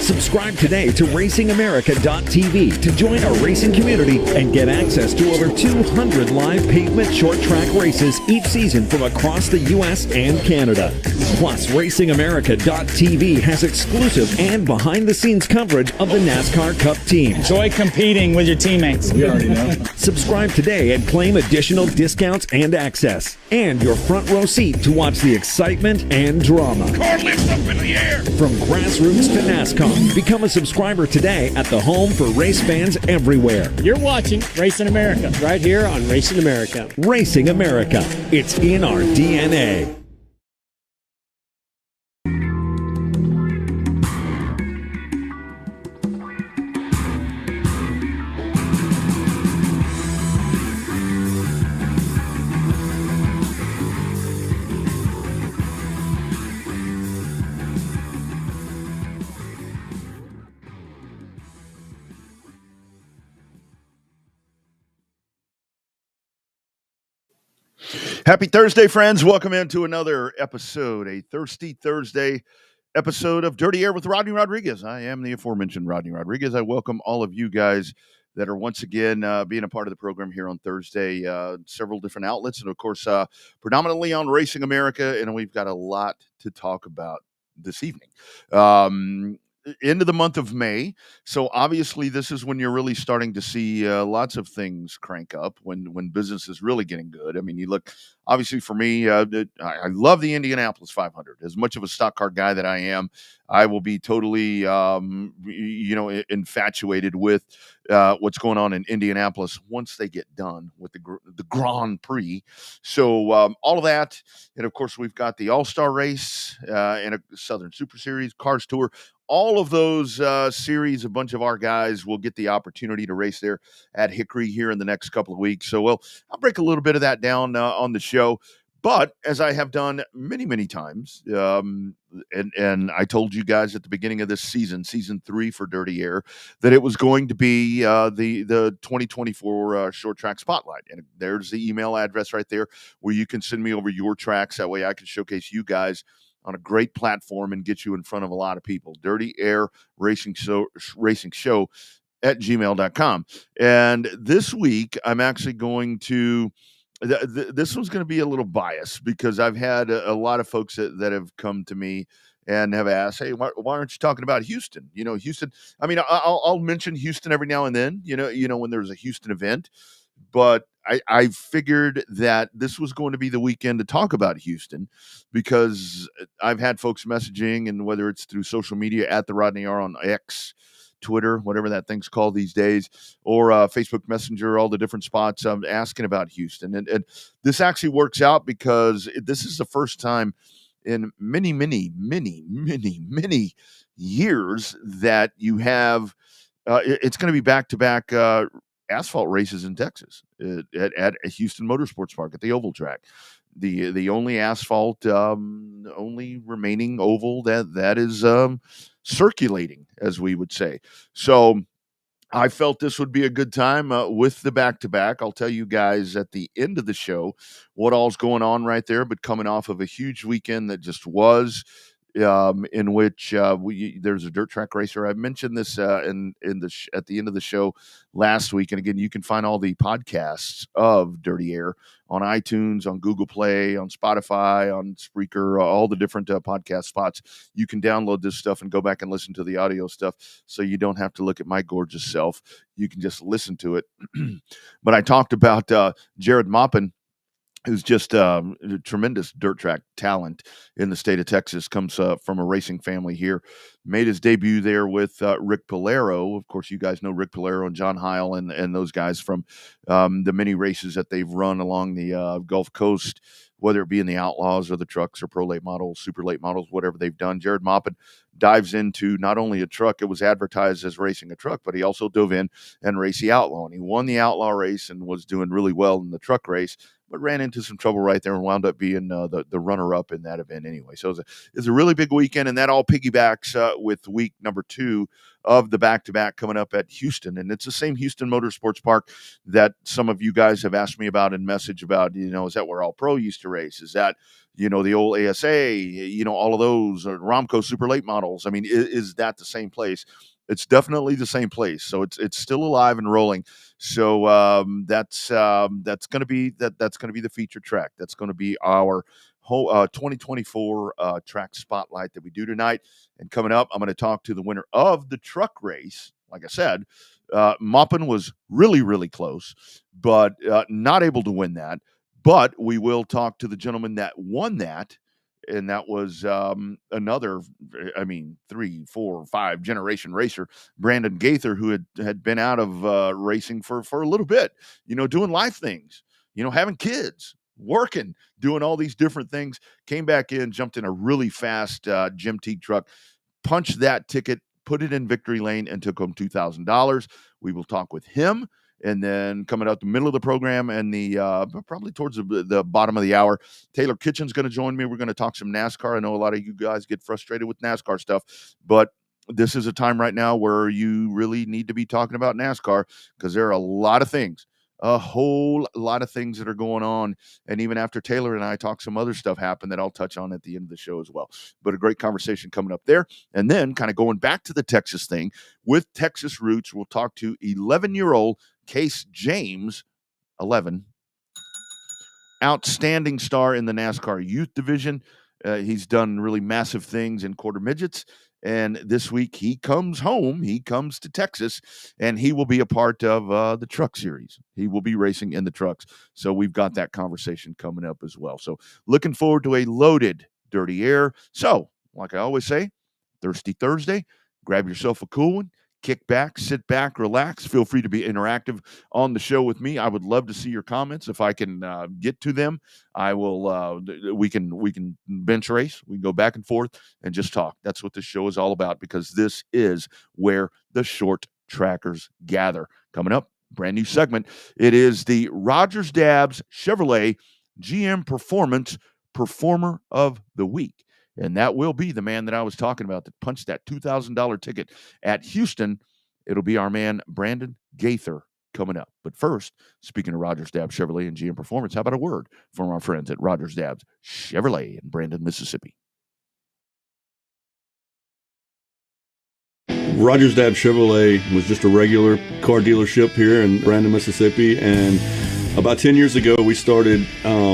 Subscribe today to RacingAmerica.tv to join our racing community and get access to over 200 live pavement short track races each season from across the U.S. and Canada. Plus, RacingAmerica.tv has exclusive and behind-the-scenes coverage of the NASCAR Cup team. Enjoy competing with your teammates. We already know. Subscribe today and claim additional discounts and access. And your front row seat to watch the excitement and drama. Car lifts up in the air. From grassroots to NASCAR, become a subscriber today at the home for race fans everywhere. You're watching Racing America right here on Racing America. Racing America. It's in our DNA. Happy Thursday, friends. Welcome into another episode, a Thirsty Thursday episode of Dirty Air with Rodney Rodriguez. I am the aforementioned Rodney Rodriguez. I welcome all of you guys that are once again being a part of the program here on Thursday, several different outlets, and of course, predominantly on Racing America, and we've got a lot to talk about this evening. Into the month of May. So obviously this is when you're really starting to see lots of things crank up when business is really getting good. I mean, you look, obviously for me, I love the Indianapolis 500. As much of a stock car guy that I am, I will be totally, infatuated with what's going on in Indianapolis once they get done with the Grand Prix. So all of that. And of course, we've got the All-Star race and a Southern Super Series, Cars Tour. All of those series, a bunch of our guys will get the opportunity to race there at Hickory here in the next couple of weeks. So, I'll break a little bit of that down on the show. But as I have done many, many times, and I told you guys at the beginning of this season 3 for Dirty Air, that it was going to be the 2024 Short Track Spotlight. And there's the email address right there where you can send me over your tracks. That way I can showcase you guys on a great platform and get you in front of a lot of people. Dirty Air Racing Show at gmail.com. And this week, I'm actually going to, this one's going to be a little biased because I've had a lot of folks that have come to me and have asked, hey, why aren't you talking about Houston? You know, Houston, I mean, I'll mention Houston every now and then, you know, when there's a Houston event, but I figured that this was going to be the weekend to talk about Houston because I've had folks messaging, and whether it's through social media at the Rodney R on X, Twitter, whatever that thing's called these days, or Facebook Messenger, all the different spots, asking about Houston. And this actually works out because this is the first time in many, many, many, many, many years that you have, it's going to be back-to-back asphalt races in Texas at Houston Motorsports Park at the oval track, the only asphalt, only remaining oval that is circulating, as we would say. So I felt this would be a good time with the back-to-back. I'll tell you guys at the end of the show what all's going on right there, but coming off of a huge weekend that just was, in which there's a dirt track racer. I mentioned this at the end of the show last week, and again, you can find all the podcasts of Dirty Air on iTunes, on Google Play, on Spotify, on Spreaker, all the different podcast spots. You can download this stuff and go back and listen to the audio stuff, so you don't have to look at my gorgeous self. You can just listen to it. But I talked about Jared Maupin, who's just a tremendous dirt track talent in the state of Texas, comes from a racing family here, made his debut there with Rick Polero. Of course, you guys know Rick Polero and John Heil and those guys from the many races that they've run along the Gulf Coast, whether it be in the Outlaws or the trucks or pro late models, super late models, whatever they've done. Jared Maupin dives into not only a truck, it was advertised as racing a truck, but he also dove in and raced the Outlaw. And he won the Outlaw race and was doing really well in the truck race. but ran into some trouble right there and wound up being the runner-up in that event anyway. So it's a really big weekend, and that all piggybacks with week number 2 of the back-to-back coming up at Houston. And it's the same Houston Motorsports Park that some of you guys have asked me about in message about, is that where All Pro used to race? Is that, the old ASA, all of those, Romco Super Late models? I mean, is that the same place? It's definitely the same place. So it's still alive and rolling. So that's going to be that's going to be the featured track. That's going to be our whole 2024 track spotlight that we do tonight. And coming up, I'm going to talk to the winner of the truck race. Like I said, Maupin was really, really close, but not able to win that. But we will talk to the gentleman that won that. And that was another, 3, 4, 5 generation racer, Brandon Gaither, who had been out of racing for a little bit, doing life things, having kids, working, doing all these different things, came back in, jumped in a really fast Jim Teague truck, punched that ticket, put it in victory lane, and took home $2,000. We will talk with him. And then coming out the middle of the program and the probably towards the bottom of the hour, Taylor Kitchen's going to join me. We're going to talk some NASCAR. I know a lot of you guys get frustrated with NASCAR stuff, but this is a time right now where you really need to be talking about NASCAR because there are a lot of things, a whole lot of things that are going on. And even after Taylor and I talk, some other stuff happened that I'll touch on at the end of the show as well. But a great conversation coming up there. And then kind of going back to the Texas thing with Texas roots, we'll talk to 11-year-old Case James, 11, outstanding star in the NASCAR youth division. He's done really massive things in quarter midgets. And this week he comes home, he comes to Texas, and he will be a part of the truck series. He will be racing in the trucks. So we've got that conversation coming up as well. So looking forward to a loaded Dirty Air. So like I always say, Thirsty Thursday, grab yourself a cool one. Kick back, sit back, relax. Feel free to be interactive on the show with me. I would love to see your comments. If I can get to them, I will. We can bench race. We can go back and forth and just talk. That's what this show is all about because this is where the short trackers gather. Coming up, brand new segment. It is the Rogers Dabbs Chevrolet GM Performance Performer of the Week. And that will be the man that I was talking about that punched that $2,000 ticket at Houston. It'll be our man, Brandon Gaither, coming up. But first, speaking of Rogers Dabbs Chevrolet and GM Performance, how about a word from our friends at Rogers Dabbs Chevrolet in Brandon, Mississippi? Rogers Dabbs Chevrolet was just a regular car dealership here in Brandon, Mississippi, and about 10 years ago, we started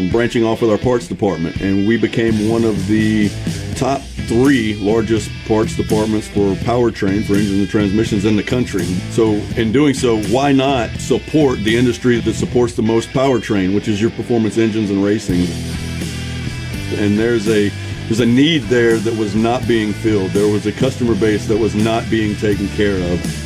branching off with our parts department, and we became one of the top 3 largest parts departments for powertrain, for engines and transmissions in the country. So in doing so, why not support the industry that supports the most powertrain, which is your performance engines and racing? And there's a need there that was not being filled. There was a customer base that was not being taken care of.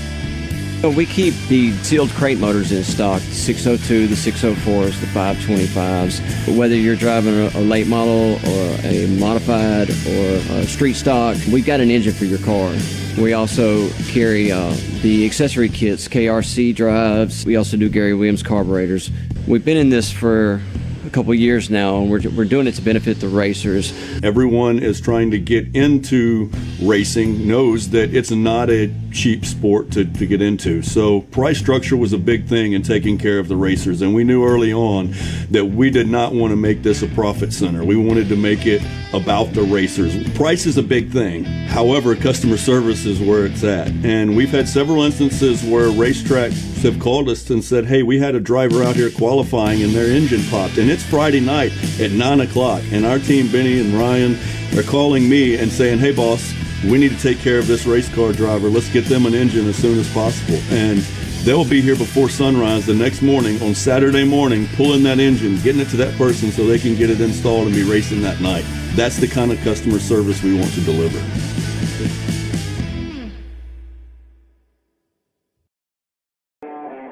We keep the sealed crate motors in stock, the 602, the 604s, the 525s. Whether you're driving a late model or a modified or a street stock, we've got an engine for your car. We also carry the accessory kits, KRC drives. We also do Gary Williams carburetors. We've been in this for a couple years now, and we're doing it to benefit the racers. Everyone is trying to get into racing, knows that it's not a cheap sport to get into. So price structure was a big thing in taking care of the racers, and we knew early on that we did not want to make this a profit center. We wanted to make it about the racers. Price is a big thing. However, customer service is where it's at. And we've had several instances where racetracks have called us and said, hey, we had a driver out here qualifying and their engine popped. And it's Friday night at 9 o'clock. And our team, Benny and Ryan, are calling me and saying, hey, boss, we need to take care of this race car driver. Let's get them an engine as soon as possible. And they'll be here before sunrise the next morning on Saturday morning, pulling that engine, getting it to that person so they can get it installed and be racing that night. That's the kind of customer service we want to deliver.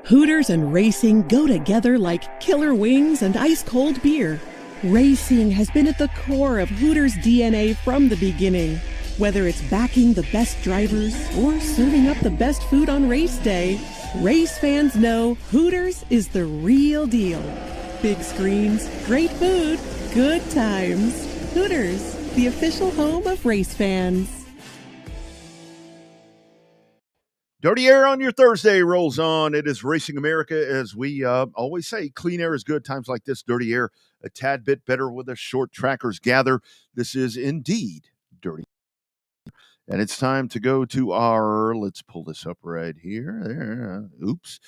Hooters and racing go together like killer wings and ice-cold beer. Racing has been at the core of Hooters' DNA from the beginning. Whether it's backing the best drivers or serving up the best food on race day, race fans know Hooters is the real deal. Big screens, great food, good times. Hooters, the official home of race fans. Dirty Air on your Thursday rolls on. It is Racing America. As we always say, clean air is good. Times like this, dirty air, a tad bit better with us. Short trackers gather. This is indeed Dirty. And it's time to go to our, let's pull this up right here. There. Oops.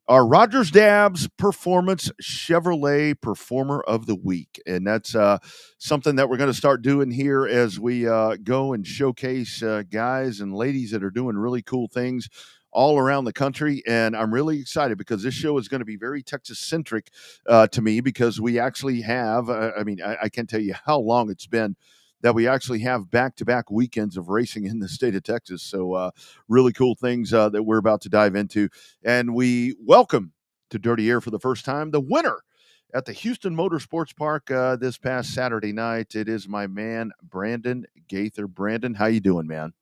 Our Rogers Dabbs Performance Chevrolet Performer of the Week. And that's something that we're going to start doing here as we go and showcase guys and ladies that are doing really cool things all around the country. And I'm really excited because this show is going to be very Texas-centric to me, because we actually have, I can't tell you how long it's been that we actually have back-to-back weekends of racing in the state of Texas. So really cool things that we're about to dive into. And we welcome to Dirty Air for the first time the winner at the Houston Motorsports Park this past Saturday night. It is my man, Brandon Gaither. Brandon, how you doing, man?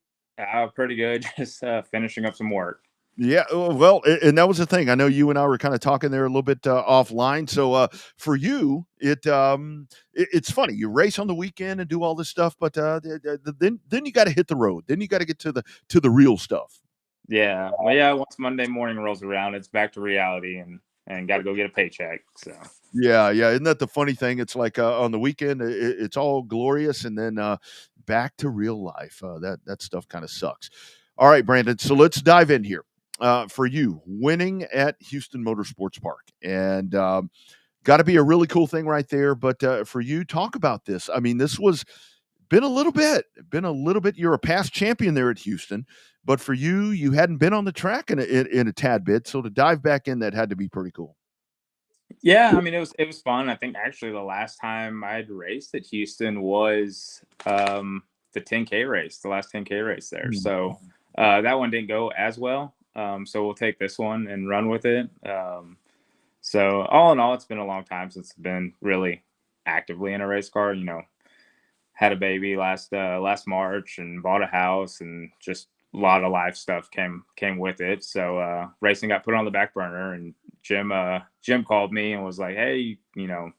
Pretty good. Just finishing up some work. Yeah, well, and that was the thing. I know you and I were kind of talking there a little bit offline. So for you, it's funny. You race on the weekend and do all this stuff, but then you got to hit the road. Then you got to get to the real stuff. Yeah. Well, yeah. Once Monday morning rolls around, it's back to reality and got to go get a paycheck. So. Yeah. Isn't that the funny thing? It's like on the weekend, it's all glorious, and then back to real life. That stuff kind of sucks. All right, Brandon. So let's dive in here. For you, winning at Houston Motorsports Park, and got to be a really cool thing right there. But for you, talk about this. I mean, this was been a little bit. You're a past champion there at Houston, but for you hadn't been on the track in a tad bit. So to dive back in, that had to be pretty cool. Yeah, I mean, it was fun. I think actually the last time I'd raced at Houston was the 10K race, the last 10K race there. So that one didn't go as well. So we'll take this one and run with it. So all in all, it's been a long time since I've been really actively in a race car. You know, had a baby last March and bought a house, and just a lot of life stuff came with it. So racing got put on the back burner, and Jim called me and was like, "Hey, you know,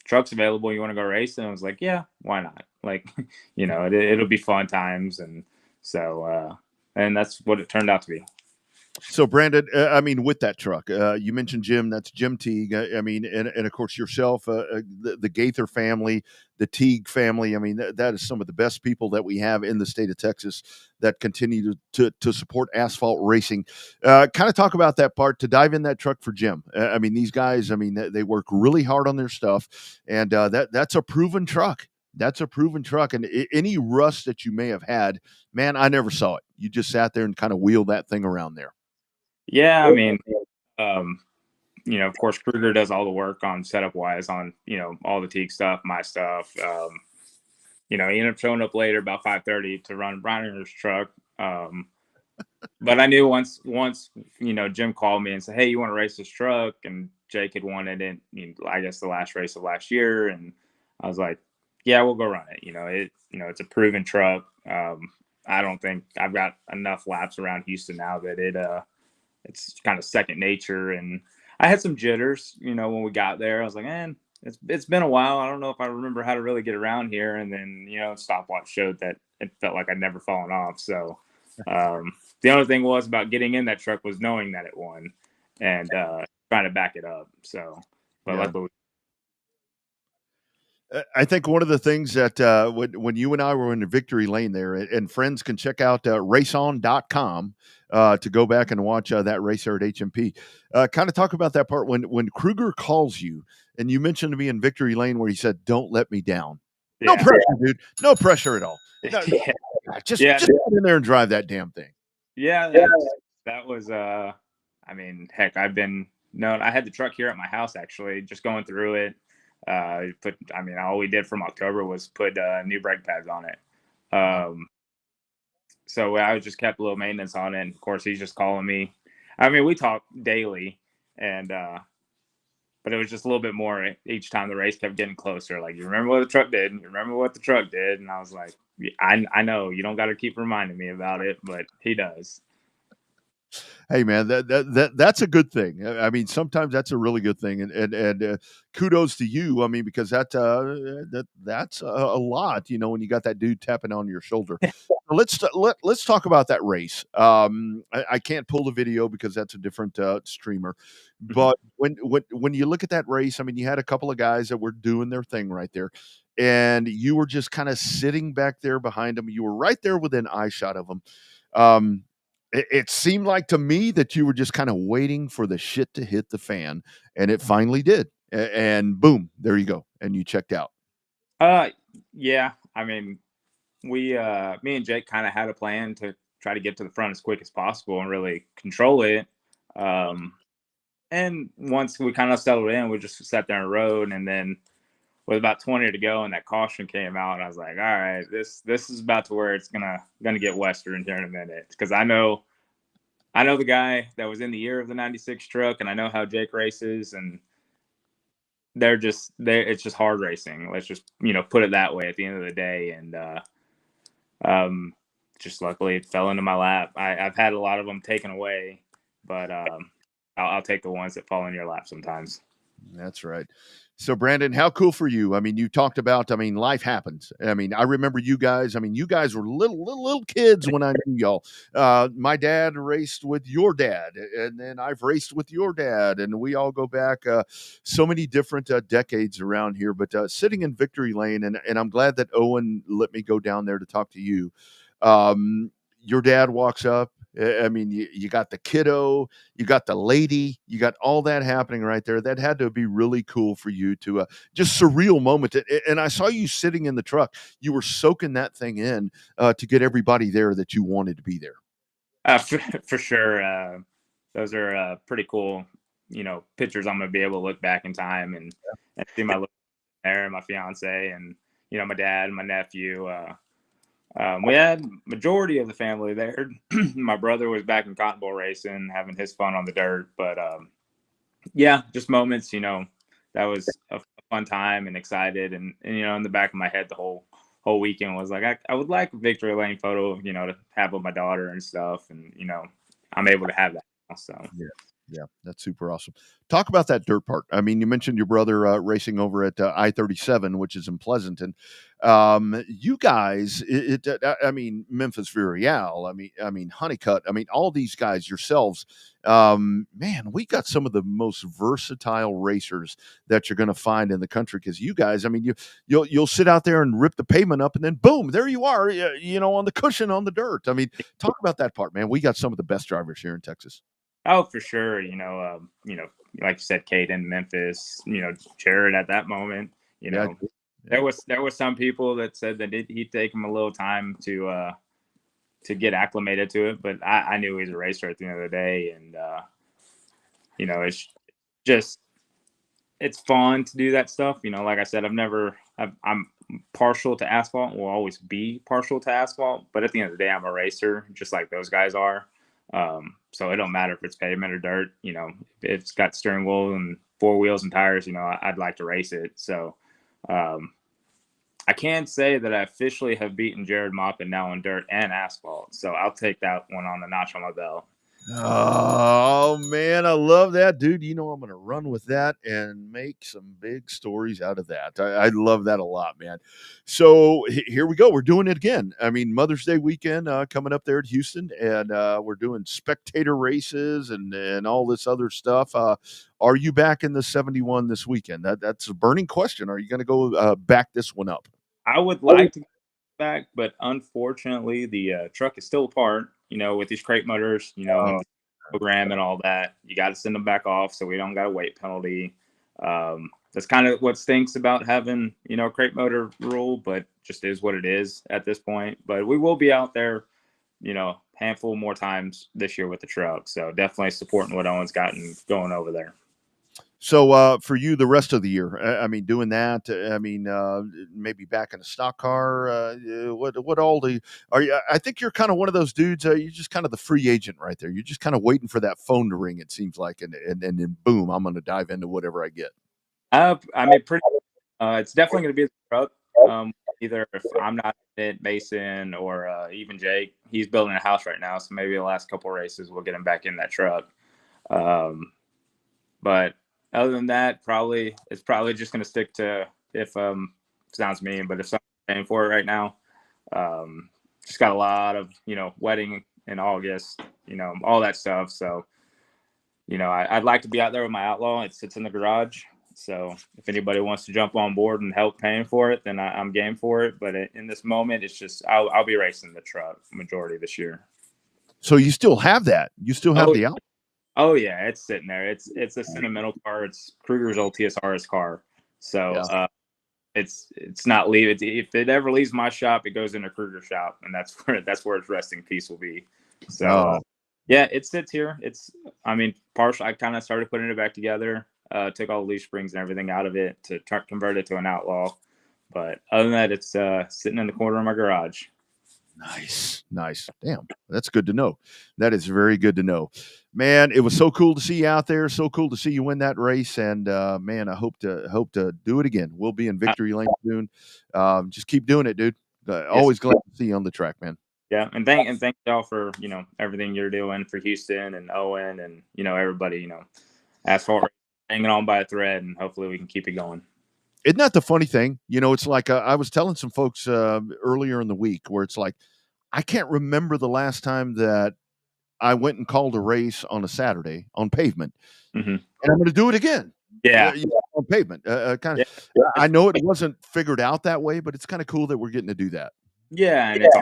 truck's available. You want to go racing?" And I was like, "Yeah, why not? Like, you know, it'll be fun times." And so and that's what it turned out to be. So, Brandon, I mean, with that truck, you mentioned Jim. That's Jim Teague. I mean, and of course yourself, the Gaither family, the Teague family. I mean, that is some of the best people that we have in the state of Texas that continue to support asphalt racing. Kind of talk about that part, to dive in that truck for Jim. I mean, these guys, I mean, they work really hard on their stuff, and that's a proven truck. That's a proven truck. And any rust that you may have had, man, I never saw it. You just sat there and kind of wheeled that thing around there. Yeah, I mean, you know, of course, Kruger does all the work on setup wise on, you know, all the Teague stuff, my stuff. You know, he ended up showing up later about 5:30 to run Briner's truck. But I knew once, you know, Jim called me and said, "Hey, you want to race this truck?" And Jake had won it in, you know, I guess the last race of last year. And I was like, "Yeah, we'll go run it." You know, it's a proven truck. I don't think I've got enough laps around Houston now that it's kind of second nature. And I had some jitters, you know, when we got there. I was like, man, it's been a while. I don't know if I remember how to really get around here. And then, you know, stopwatch showed that it felt like I'd never fallen off. So the only thing was about getting in that truck was knowing that it won and trying to back it up. So, but yeah. luckily. I think one of the things that when you and I were in the victory lane there, and friends can check out raceon.com to go back and watch that race there at HMP. Kind of talk about that part when Kruger calls you, and you mentioned to me in victory lane where he said, "Don't let me down." Yeah. No pressure, dude. No pressure at all. No, just get in there and drive that damn thing. Yeah, that was I mean, heck, I had the truck here at my house actually, just going through it. All we did from October was put new brake pads on it. So I just kept a little maintenance on it. And of course, he's just calling me. I mean, we talk daily, and but it was just a little bit more each time the race kept getting closer. Like, you remember what the truck did? You remember what the truck did? And I was like, I know you don't got to keep reminding me about it, but he does. Hey man, that's a good thing. I mean, sometimes that's a really good thing, and kudos to you. I mean, because that's a lot, when you got that dude tapping on your shoulder. Let's talk about that race. I can't pull the video because that's a different streamer, Mhm. but when you look at that race, I mean, you had a couple of guys that were doing their thing right there, and you were just kind of sitting back there behind them. You were right there within eye shot of them. Um, it seemed like to me that you were just kind of waiting for the shit to hit the fan, and it finally did. And boom, there you go, and you checked out. Uh, yeah. I mean, me and Jake kind of had a plan to try to get to the front as quick as possible and really control it. Um, and once we kind of settled in, we just sat there and rode, and then with about 20 to go, and that caution came out, and I was like, all right, this is about to where it's gonna get Western here in a minute, because I know the guy that was in the year of the '96 truck, and I know how Jake races, and it's just hard racing. Let's just put it that way at the end of the day, and um, just luckily it fell into my lap. I've had a lot of them taken away, but I'll take the ones that fall in your lap sometimes. That's right. So, Brandon, how cool for you? I mean, you talked about, I mean, life happens. I mean, I remember you guys. I mean, you guys were little kids when I knew y'all. My dad raced with your dad, and then I've raced with your dad, and we all go back so many different decades around here. But sitting in victory lane, and I'm glad that Owen let me go down there to talk to you. Your dad walks up. I mean, you got the kiddo, you got the lady, you got all that happening right there. That had to be really cool for you to just surreal moment. And I saw you sitting in the truck. You were soaking that thing in to get everybody there that you wanted to be there. For sure. Those are pretty cool, pictures. I'm gonna be able to look back in time and see my little there, and my fiance, and my dad, and my nephew. We had majority of the family there. My brother was back in cotton ball racing, having his fun on the dirt. But yeah, just moments. That was a fun time and excited, and in the back of my head the whole weekend was like, I would like a victory lane photo, to have with my daughter and stuff, and I'm able to have that now, so. Yeah. Yeah, that's super awesome. Talk about that dirt part. I mean, you mentioned your brother racing over at I-37, which is in Pleasanton. You guys, I mean, Memphis Virial, I mean, Honeycutt, I mean, all these guys yourselves. Man, we got some of the most versatile racers that you're going to find in the country. Because you guys, I mean, you'll sit out there and rip the pavement up, and then boom, there you are, on the cushion on the dirt. I mean, talk about that part, man. We got some of the best drivers here in Texas. Oh, for sure. Like you said, Caden, Memphis, Jared at that moment, Yeah. there was some people that said that he'd take him a little time to get acclimated to it, but I knew he was a racer at the end of the day, and it's just it's fun to do that stuff. Like I said, I'm partial to asphalt and will always be partial to asphalt, but at the end of the day, I'm a racer, just like those guys are. So it don't matter if it's pavement or dirt. If it's got steering wheel and four wheels and tires, I'd like to race it. So I can say that I officially have beaten Jared Moppin now on dirt and asphalt. So I'll take that one on the notch on my belt. Oh man, I love that, dude. I'm going to run with that and make some big stories out of that. I love that a lot, man. So here we go. We're doing it again. I mean, Mother's Day weekend coming up there at Houston, and we're doing spectator races and all this other stuff. Are you back in the 71 this weekend? That's a burning question. Are you going to go back this one up? I would like to go back, but unfortunately, the truck is still apart. With these crate motors, and the program and all that, you got to send them back off so we don't got a weight penalty. That's kind of what stinks about having, crate motor rule, but just is what it is at this point. But we will be out there, handful more times this year with the truck. So definitely supporting what Owen's gotten going over there. So for you, the rest of the year, I mean, doing that, I mean, maybe back in a stock car. What all are you? I think you're kind of one of those dudes. You're just kind of the free agent right there. You're just kind of waiting for that phone to ring. It seems like, and then boom, I'm going to dive into whatever I get. I mean, pretty. It's definitely going to be the truck. either if I'm not in it, Mason or even Jake, he's building a house right now. So maybe the last couple of races we'll get him back in that truck. But other than that, it's probably just going to stick to if sounds mean, but if someone's paying for it right now, just got a lot of wedding in August, all that stuff. So I'd like to be out there with my Outlaw. It sits in the garage. So if anybody wants to jump on board and help paying for it, then I'm game for it. But in this moment, it's just I'll be racing the truck majority this year. So you still have that? You still have the Outlaw? Oh yeah, it's sitting there. It's a sentimental car. It's Kruger's old TSR's car. So it's not leave. If it ever leaves my shop, it goes into Kruger's shop, and that's where its resting peace will be. So yeah, it sits here. Partial. I kind of started putting it back together. Took all the leaf springs and everything out of it to convert it to an Outlaw. But other than that, it's sitting in the corner of my garage. Nice. Damn, that's good to know. That is very good to know. Man, it was so cool to see you out there. So cool to see you win that race. And man, I hope to do it again. We'll be in Victory Lane soon. Just keep doing it, dude. Always glad to see you on the track, man. Yeah, and thank y'all for everything you're doing for Houston and Owen and everybody. Asphalt hanging on by a thread, and hopefully we can keep it going. Isn't that the funny thing? It's like I was telling some folks earlier in the week where it's like I can't remember the last time that I went and called a race on a Saturday on Pavement, and I'm going to do it again. Yeah, on Pavement. I know it wasn't figured out that way, but it's kind of cool that we're getting to do that. Yeah, and it's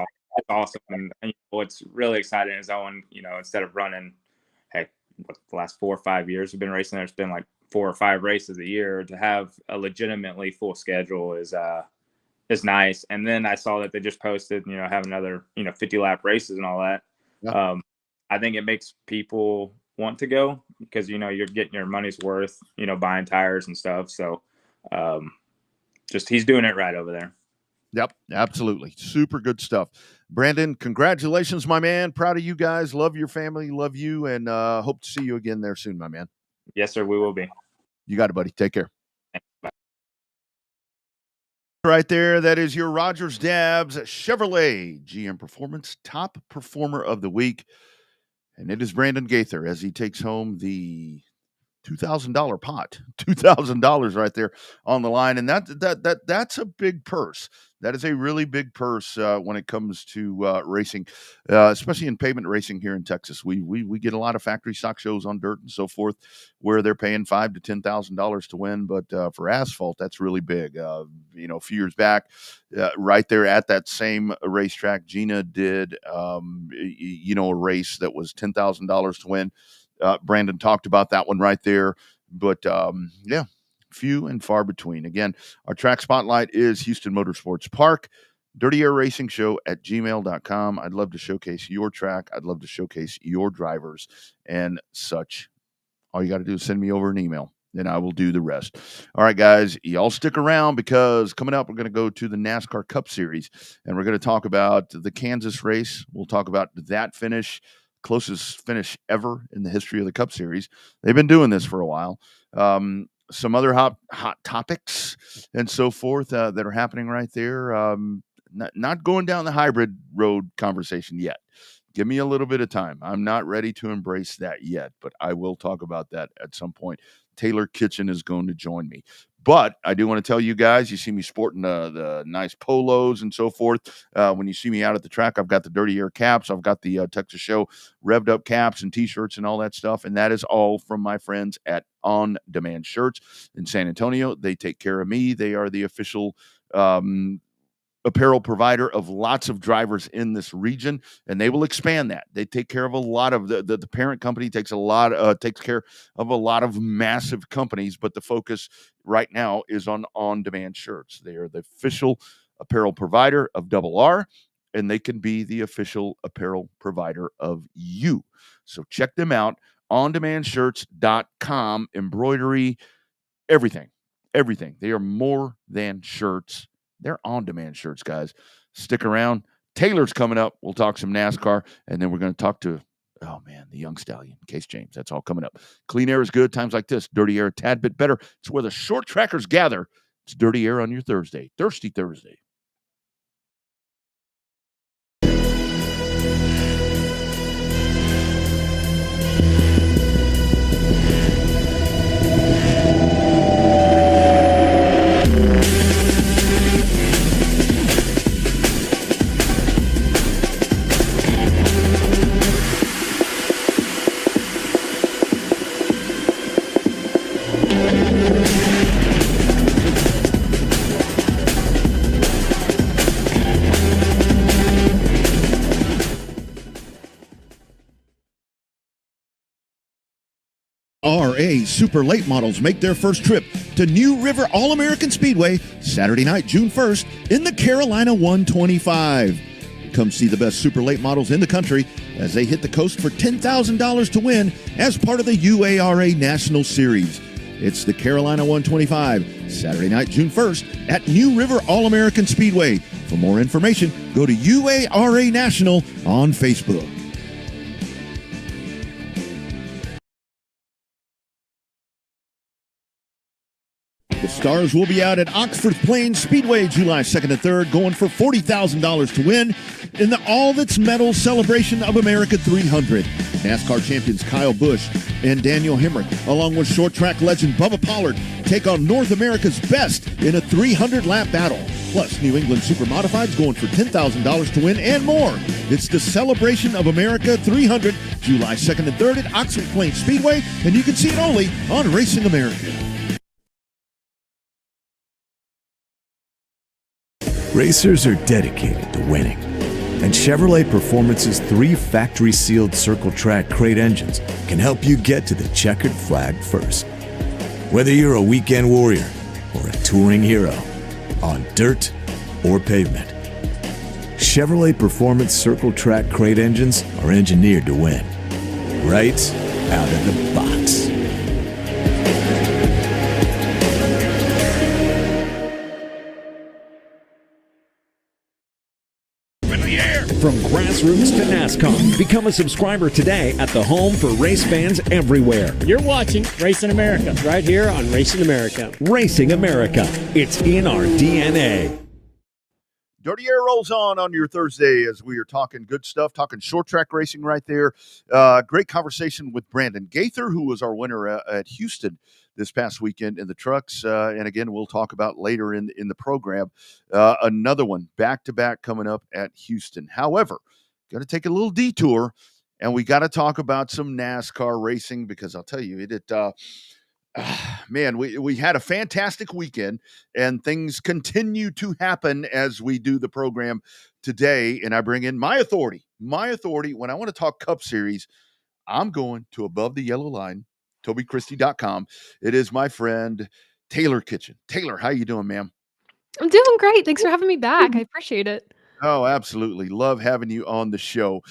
awesome. And what's really exciting is Owen, instead of running, the last 4 or 5 years we've been racing there, it's been like 4 or 5 races a year. To have a legitimately full schedule is nice. And then I saw that they just posted, have another 50 lap races and all that. Yeah. I think it makes people want to go because you're getting your money's worth, buying tires and stuff. So just he's doing it right over there. Yep, absolutely. Super good stuff. Brandon, congratulations, my man. Proud of you guys. Love your family. Love you. And hope to see you again there soon, my man. Yes, sir. We will be. You got it, buddy. Take care. Bye. Right there, that is your Rogers Dabbs Chevrolet GM Performance Top Performer of the Week. And it is Brandon Gaither as he takes home the $2,000 pot. $2,000 right there on the line. And that's a big purse. That is a really big purse when it comes to racing, especially in pavement racing here in Texas. We get a lot of factory stock shows on dirt and so forth where they're paying $5,000 to $10,000 to win. But for asphalt, that's really big. A few years back, right there at that same racetrack, Gina did, a race that was $10,000 to win. Brandon talked about that one right there. But, few and far between. Again, our track spotlight is Houston Motorsports Park, Dirty Air Racing Show at gmail.com. I'd love to showcase your track. I'd love to showcase your drivers and such. All you got to do is send me over an email, and I will do the rest. All right, guys, y'all stick around because coming up, we're going to go to the NASCAR Cup Series, and we're going to talk about the Kansas race. We'll talk about that finish, closest finish ever in the history of the Cup Series. They've been doing this for a while. Some other hot topics and so forth that are happening right there. Not going down the hybrid road conversation yet. Give me a little bit of time. I'm not ready to embrace that yet, but I will talk about that at some point. Taylor Kitchen is going to join me. But I do want to tell you guys, you see me sporting the nice polos and so forth. When you see me out at the track, I've got the Dirty Air caps. I've got the Texas Show revved up caps and T-shirts and all that stuff. And that is all from my friends at On Demand Shirts in San Antonio. They take care of me. They are the official apparel provider of lots of drivers in this region, and they will expand that. They take care of a lot of the parent company takes care of a lot of massive companies, but the focus right now is on demand shirts. They are the official apparel provider of Double R, and they can be the official apparel provider of you. So check them out, ondemandshirts.com, embroidery, everything. They are more than shirts. They're on-demand shirts, guys. Stick around. Taylor's coming up. We'll talk some NASCAR, and then we're going to talk to, the young stallion, Case James. That's all coming up. Clean air is good. Times like this, dirty air a tad bit better. It's where the short trackers gather. It's Dirty Air on your Thursday. Thirsty Thursday. NARA Super Late Models make their first trip to New River All-American Speedway Saturday night, June 1st in the Carolina 125. Come see the best Super Late Models in the country as they hit the coast for $10,000 to win as part of the UARA National Series. It's the Carolina 125, Saturday night, June 1st at New River All-American Speedway. For more information, go to UARA National on Facebook. The Stars will be out at Oxford Plains Speedway July 2nd and 3rd, going for $40,000 to win in the All That's Metals Celebration of America 300. NASCAR champions Kyle Busch and Daniel Hemrick, along with short track legend Bubba Pollard, take on North America's best in a 300-lap battle. Plus, New England Super Modifieds going for $10,000 to win and more. It's the Celebration of America 300, July 2nd and 3rd at Oxford Plains Speedway, and you can see it only on Racing America. Racers are dedicated to winning, and Chevrolet Performance's 3 factory-sealed Circle Track crate engines can help you get to the checkered flag first. Whether you're a weekend warrior or a touring hero, on dirt or pavement, Chevrolet Performance Circle Track crate engines are engineered to win, right out of the box. From grassroots to NASCAR, become a subscriber today at the home for race fans everywhere. You're watching Racing America right here on Racing America. Racing America. It's in our DNA. Dirty Air rolls on your Thursday as we are talking good stuff, talking short track racing right there. Great conversation with Brandon Gaither, who was our winner at Houston this past weekend in the trucks. And again, we'll talk about later in the program. Another one back-to-back coming up at Houston. However, got to take a little detour, and we got to talk about some NASCAR racing because I'll tell you, man, we had a fantastic weekend, and things continue to happen as we do the program today. And I bring in my authority. When I want to talk Cup Series, I'm going to Above the Yellow Line, TobyChristie.com. It is my friend Taylor Kitchen. Taylor, how you doing, ma'am? I'm doing great. Thanks for having me back. I appreciate it. Oh, absolutely. Love having you on the show.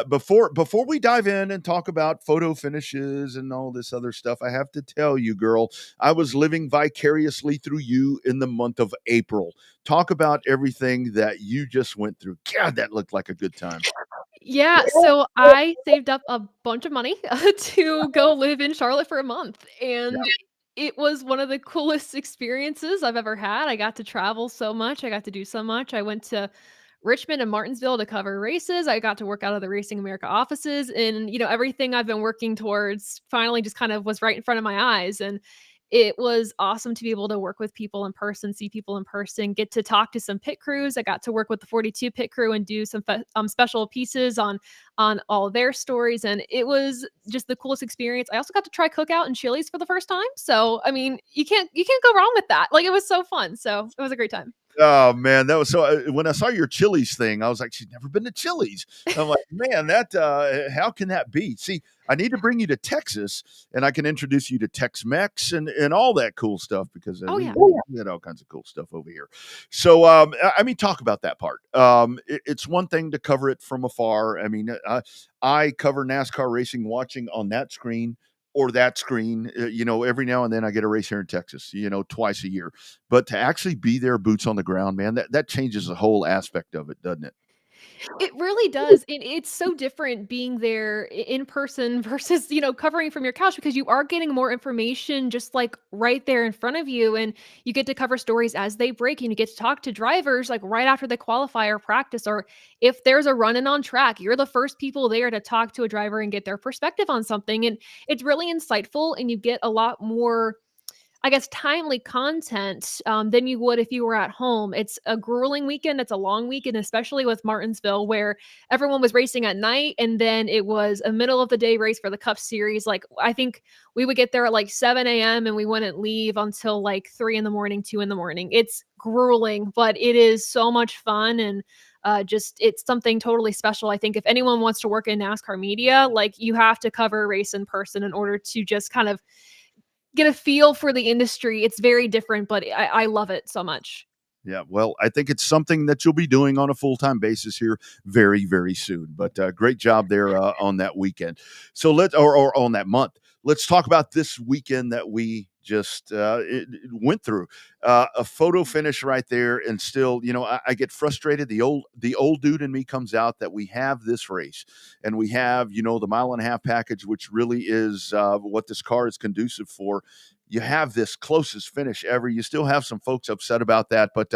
Before we dive in and talk about photo finishes and all this other stuff, I have to tell you, girl, I was living vicariously through you in the month of April. Talk about everything that you just went through. God, that looked like a good time. Yeah, so I saved up a bunch of money to go live in Charlotte for a month, and it was one of the coolest experiences I've ever had. I got to travel so much. I got to do so much. I went to Richmond and Martinsville to cover races. I got to work out of the Racing America offices, and everything I've been working towards finally just kind of was right in front of my eyes. And it was awesome to be able to work with people in person, see people in person, get to talk to some pit crews. I got to work with the 42 pit crew and do some special pieces on all of their stories. And it was just the coolest experience. I also got to try cookout and Chili's for the first time. So, I mean, you can't go wrong with that. Like, it was so fun. So it was a great time. Oh man, that was so. When I saw your Chili's thing, I was like, she's never been to Chili's. I'm like, man, how can that be? See, I need to bring you to Texas, and I can introduce you to Tex-Mex and all that cool stuff because we had all kinds of cool stuff over here. So, I mean, talk about that part. It's one thing to cover it from afar. I mean, I cover NASCAR racing, watching on that screen or that screen, every now and then I get a race here in Texas, twice a year. But to actually be there, boots on the ground, man, that changes the whole aspect of it, doesn't it? It really does. It's so different being there in person versus, covering from your couch because you are getting more information just like right there in front of you. And you get to cover stories as they break and you get to talk to drivers like right after the qualifier practice, or if there's a run-in on track, you're the first people there to talk to a driver and get their perspective on something. And it's really insightful and you get a lot more, I guess, timely content than you would if you were at home. It's a grueling weekend. It's a long weekend, especially with Martinsville, where everyone was racing at night. And then it was a middle of the day race for the Cup Series. Like, I think we would get there at like 7 a.m. and we wouldn't leave until like 3 in the morning, 2 in the morning. It's grueling, but it is so much fun. And Just it's something totally special. I think if anyone wants to work in NASCAR media, like you have to cover a race in person in order to just kind of get a feel for the industry. It's very different, but I love it so much. Yeah, well, I think it's something that you'll be doing on a full-time basis here very, very soon. But great job there on that weekend. So or on that month. Let's talk about this weekend that we just went through. A photo finish right there, and still, I get frustrated. The old dude in me comes out that we have this race, and we have the mile and a half package, which really is what this car is conducive for. You have this closest finish ever. You still have some folks upset about that, but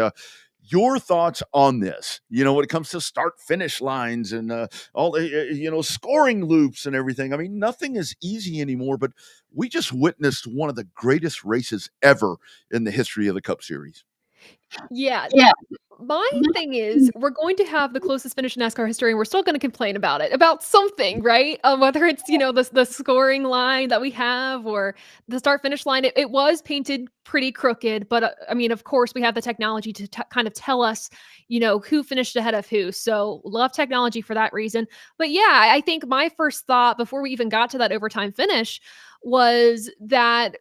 your thoughts on this, when it comes to start finish lines and all the, scoring loops and everything. I mean, nothing is easy anymore, but we just witnessed one of the greatest races ever in the history of the Cup Series. Yeah. My thing is, we're going to have the closest finish in NASCAR history, and we're still going to complain about it, about something, right? Whether it's the scoring line that we have or the start finish line. It was painted pretty crooked, but I mean, of course, we have the technology to kind of tell us, who finished ahead of who. So love technology for that reason. But yeah, I think my first thought before we even got to that overtime finish was that,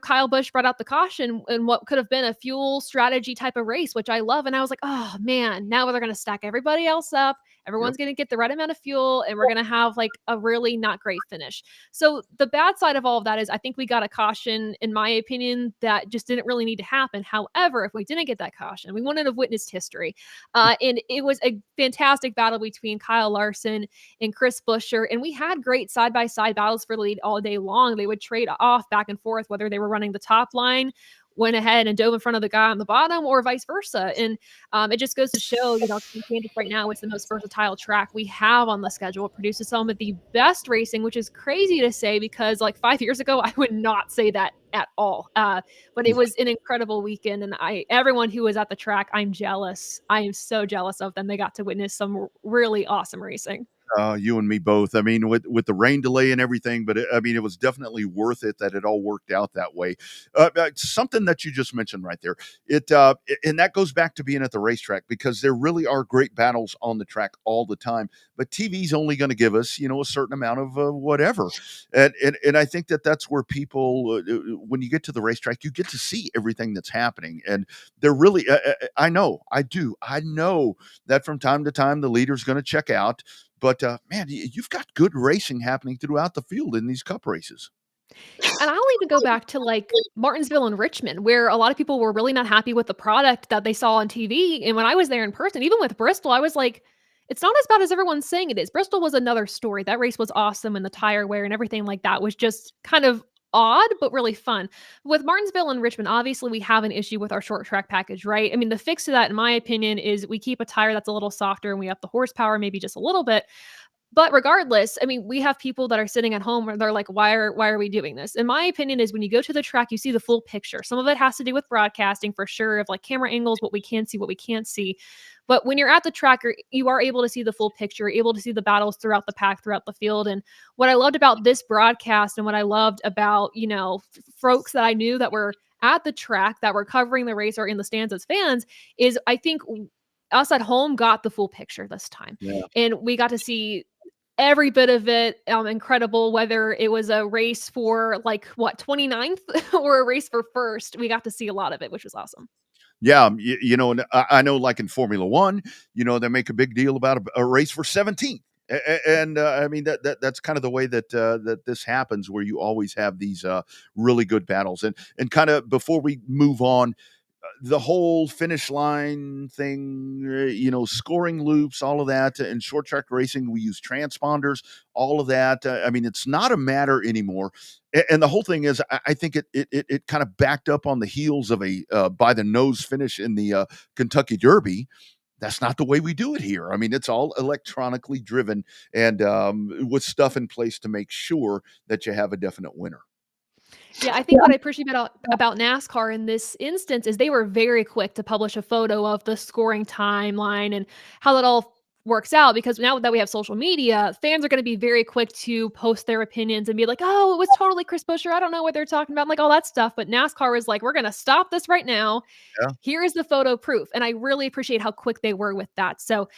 Kyle Busch brought out the caution in what could have been a fuel strategy type of race, which I love. And I was like, oh man, now they're going to stack everybody else up. Everyone's going to get the right amount of fuel, and we're going to have like a really not great finish. So the bad side of all of that is I think we got a caution, in my opinion, that just didn't really need to happen. However, if we didn't get that caution, we wouldn't have witnessed history. And it was a fantastic battle between Kyle Larson and Chris Buescher. And we had great side-by-side battles for the lead all day long. They would trade off back and forth, whether they were running the top line, went ahead and dove in front of the guy on the bottom, or vice versa. And it just goes to show, Kansas right now, it's the most versatile track we have on the schedule. It produces some of the best racing, which is crazy to say because like 5 years ago, I would not say that at all. But it was an incredible weekend, and everyone who was at the track, I'm jealous. I am so jealous of them. They got to witness some really awesome racing. You and me both. I mean, with the rain delay and everything, but it was definitely worth it that it all worked out that way. Something that you just mentioned right there, and that goes back to being at the racetrack, because there really are great battles on the track all the time. But TV's only going to give us, a certain amount of whatever, and I think that's where people, when you get to the racetrack, you get to see everything that's happening, and they're really. I know that from time to time the leader's going to check out. But, man, you've got good racing happening throughout the field in these Cup races. And I'll even go back to like Martinsville and Richmond, where a lot of people were really not happy with the product that they saw on TV. And when I was there in person, even with Bristol, I was like, it's not as bad as everyone's saying it is. Bristol was another story. That race was awesome, and the tire wear and everything like that was just kind of odd, but really fun. With Martinsville and Richmond, obviously we have an issue with our short track package, right? I mean, the fix to that, in my opinion, is we keep a tire that's a little softer and we up the horsepower, maybe just a little bit. But regardless, I mean, we have people that are sitting at home and they're like, why are we doing this? In my opinion is when you go to the track, you see the full picture. Some of it has to do with broadcasting for sure, of like camera angles, what we can see, what we can't see. But when you're at the track, you are able to see the full picture, able to see the battles throughout the pack, throughout the field. And what I loved about this broadcast, and what I loved about, folks that I knew that were at the track, that were covering the race or in the stands as fans, is I think us at home got the full picture this time. Yeah. And we got to see every bit of it. Incredible. Whether it was a race for 29th or a race for first, we got to see a lot of it, which was awesome. Yeah, and I know, like in Formula One, they make a big deal about a race for 17th. And I mean, that's kind of the way that this happens, where you always have these really good battles. And kind of before we move on, the whole finish line thing, scoring loops, all of that. In short track racing, we use transponders, all of that. I mean, it's not a matter anymore. And the whole thing is, I think it kind of backed up on the heels of a by the nose finish in the Kentucky Derby. That's not the way we do it here. I mean, it's all electronically driven, and with stuff in place to make sure that you have a definite winner. Yeah, I think what I appreciate about NASCAR in this instance is they were very quick to publish a photo of the scoring timeline and how that all works out, because now that we have social media, fans are going to be very quick to post their opinions and be like, "Oh, it was totally Chris Buescher. I don't know what they're talking about." I'm like, all that stuff. But NASCAR is like, "We're going to stop this right now. Yeah. Here is the photo proof." And I really appreciate how quick they were with that. So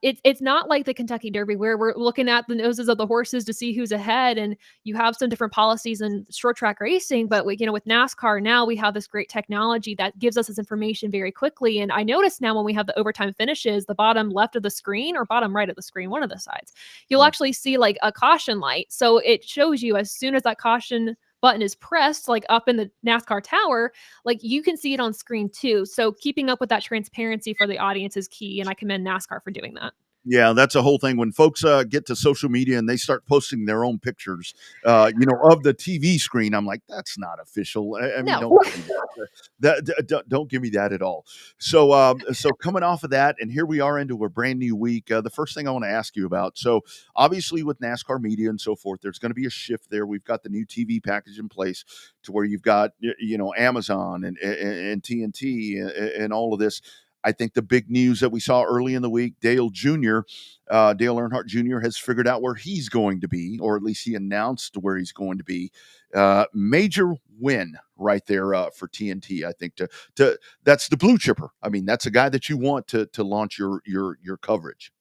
it's not like the Kentucky Derby where we're looking at the noses of the horses to see who's ahead, and you have some different policies in short track racing. But with NASCAR now, we have this great technology that gives us this information very quickly. And I notice now when we have the overtime finishes, the bottom left of the screen or bottom right of the screen, one of the sides, you'll actually see like a caution light. So it shows you as soon as that caution button is pressed, like up in the NASCAR tower, like you can see it on screen too. So keeping up with that transparency for the audience is key, and I commend NASCAR for doing that. Yeah, that's a whole thing. When folks get to social media and they start posting their own pictures, of the TV screen, I'm like, that's not official. I mean, No. don't give me don't give me that at all. So coming off of that, and here we are into a brand new week. The first thing I want to ask you about. So obviously, with NASCAR media and so forth, there's going to be a shift there. We've got the new TV package in place to where you've got Amazon and TNT and all of this. I think the big news that we saw early in the week, Dale Earnhardt Jr. has figured out where he's going to be, or at least he announced where he's going to be. Major win right there for TNT. I think to that's the blue chipper. I mean, that's a guy that you want to launch your coverage.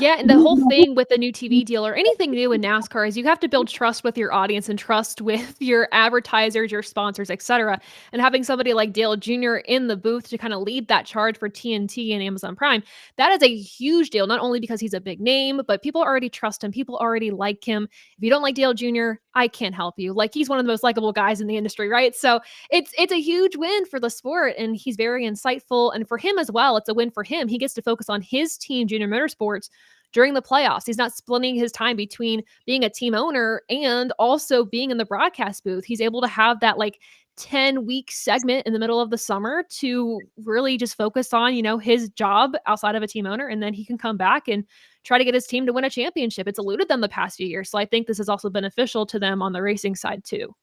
Yeah, and the whole thing with the new TV deal or anything new in NASCAR is you have to build trust with your audience and trust with your advertisers, your sponsors, etc. And having somebody like Dale Jr. in the booth to kind of lead that charge for TNT and Amazon Prime, that is a huge deal, not only because he's a big name, but people already trust him. People already like him. If you don't like Dale Jr., I can't help you. Like, he's one of the most likable guys in the industry, right? So it's a huge win for the sport, and he's very insightful. And for him as well, it's a win for him. He gets to focus on his team, Junior Motorsports, during the playoffs. He's not splitting his time between being a team owner and also being in the broadcast booth. He's able to have that like 10-week segment in the middle of the summer to really just focus on, his job outside of a team owner. And then he can come back and try to get his team to win a championship. It's eluded them the past few years. So I think this is also beneficial to them on the racing side too.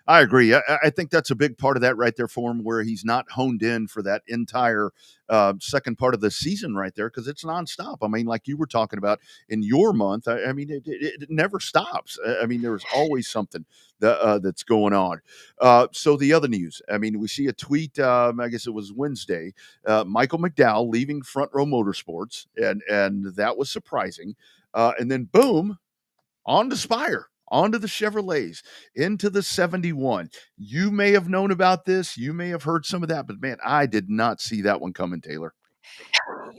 I agree. I think that's a big part of that right there for him, where he's not honed in for that entire second part of the season right there, because it's nonstop. I mean, like you were talking about in your month, I mean, it never stops. I mean, there's always something that's going on. So the other news, I mean, we see a tweet, I guess it was Wednesday, Michael McDowell leaving Front Row Motorsports, and that was surprising. And then boom, on to Spire. Onto the Chevrolets, into the 71. You may have known about this. You may have heard some of that, but man, I did not see that one coming, Taylor.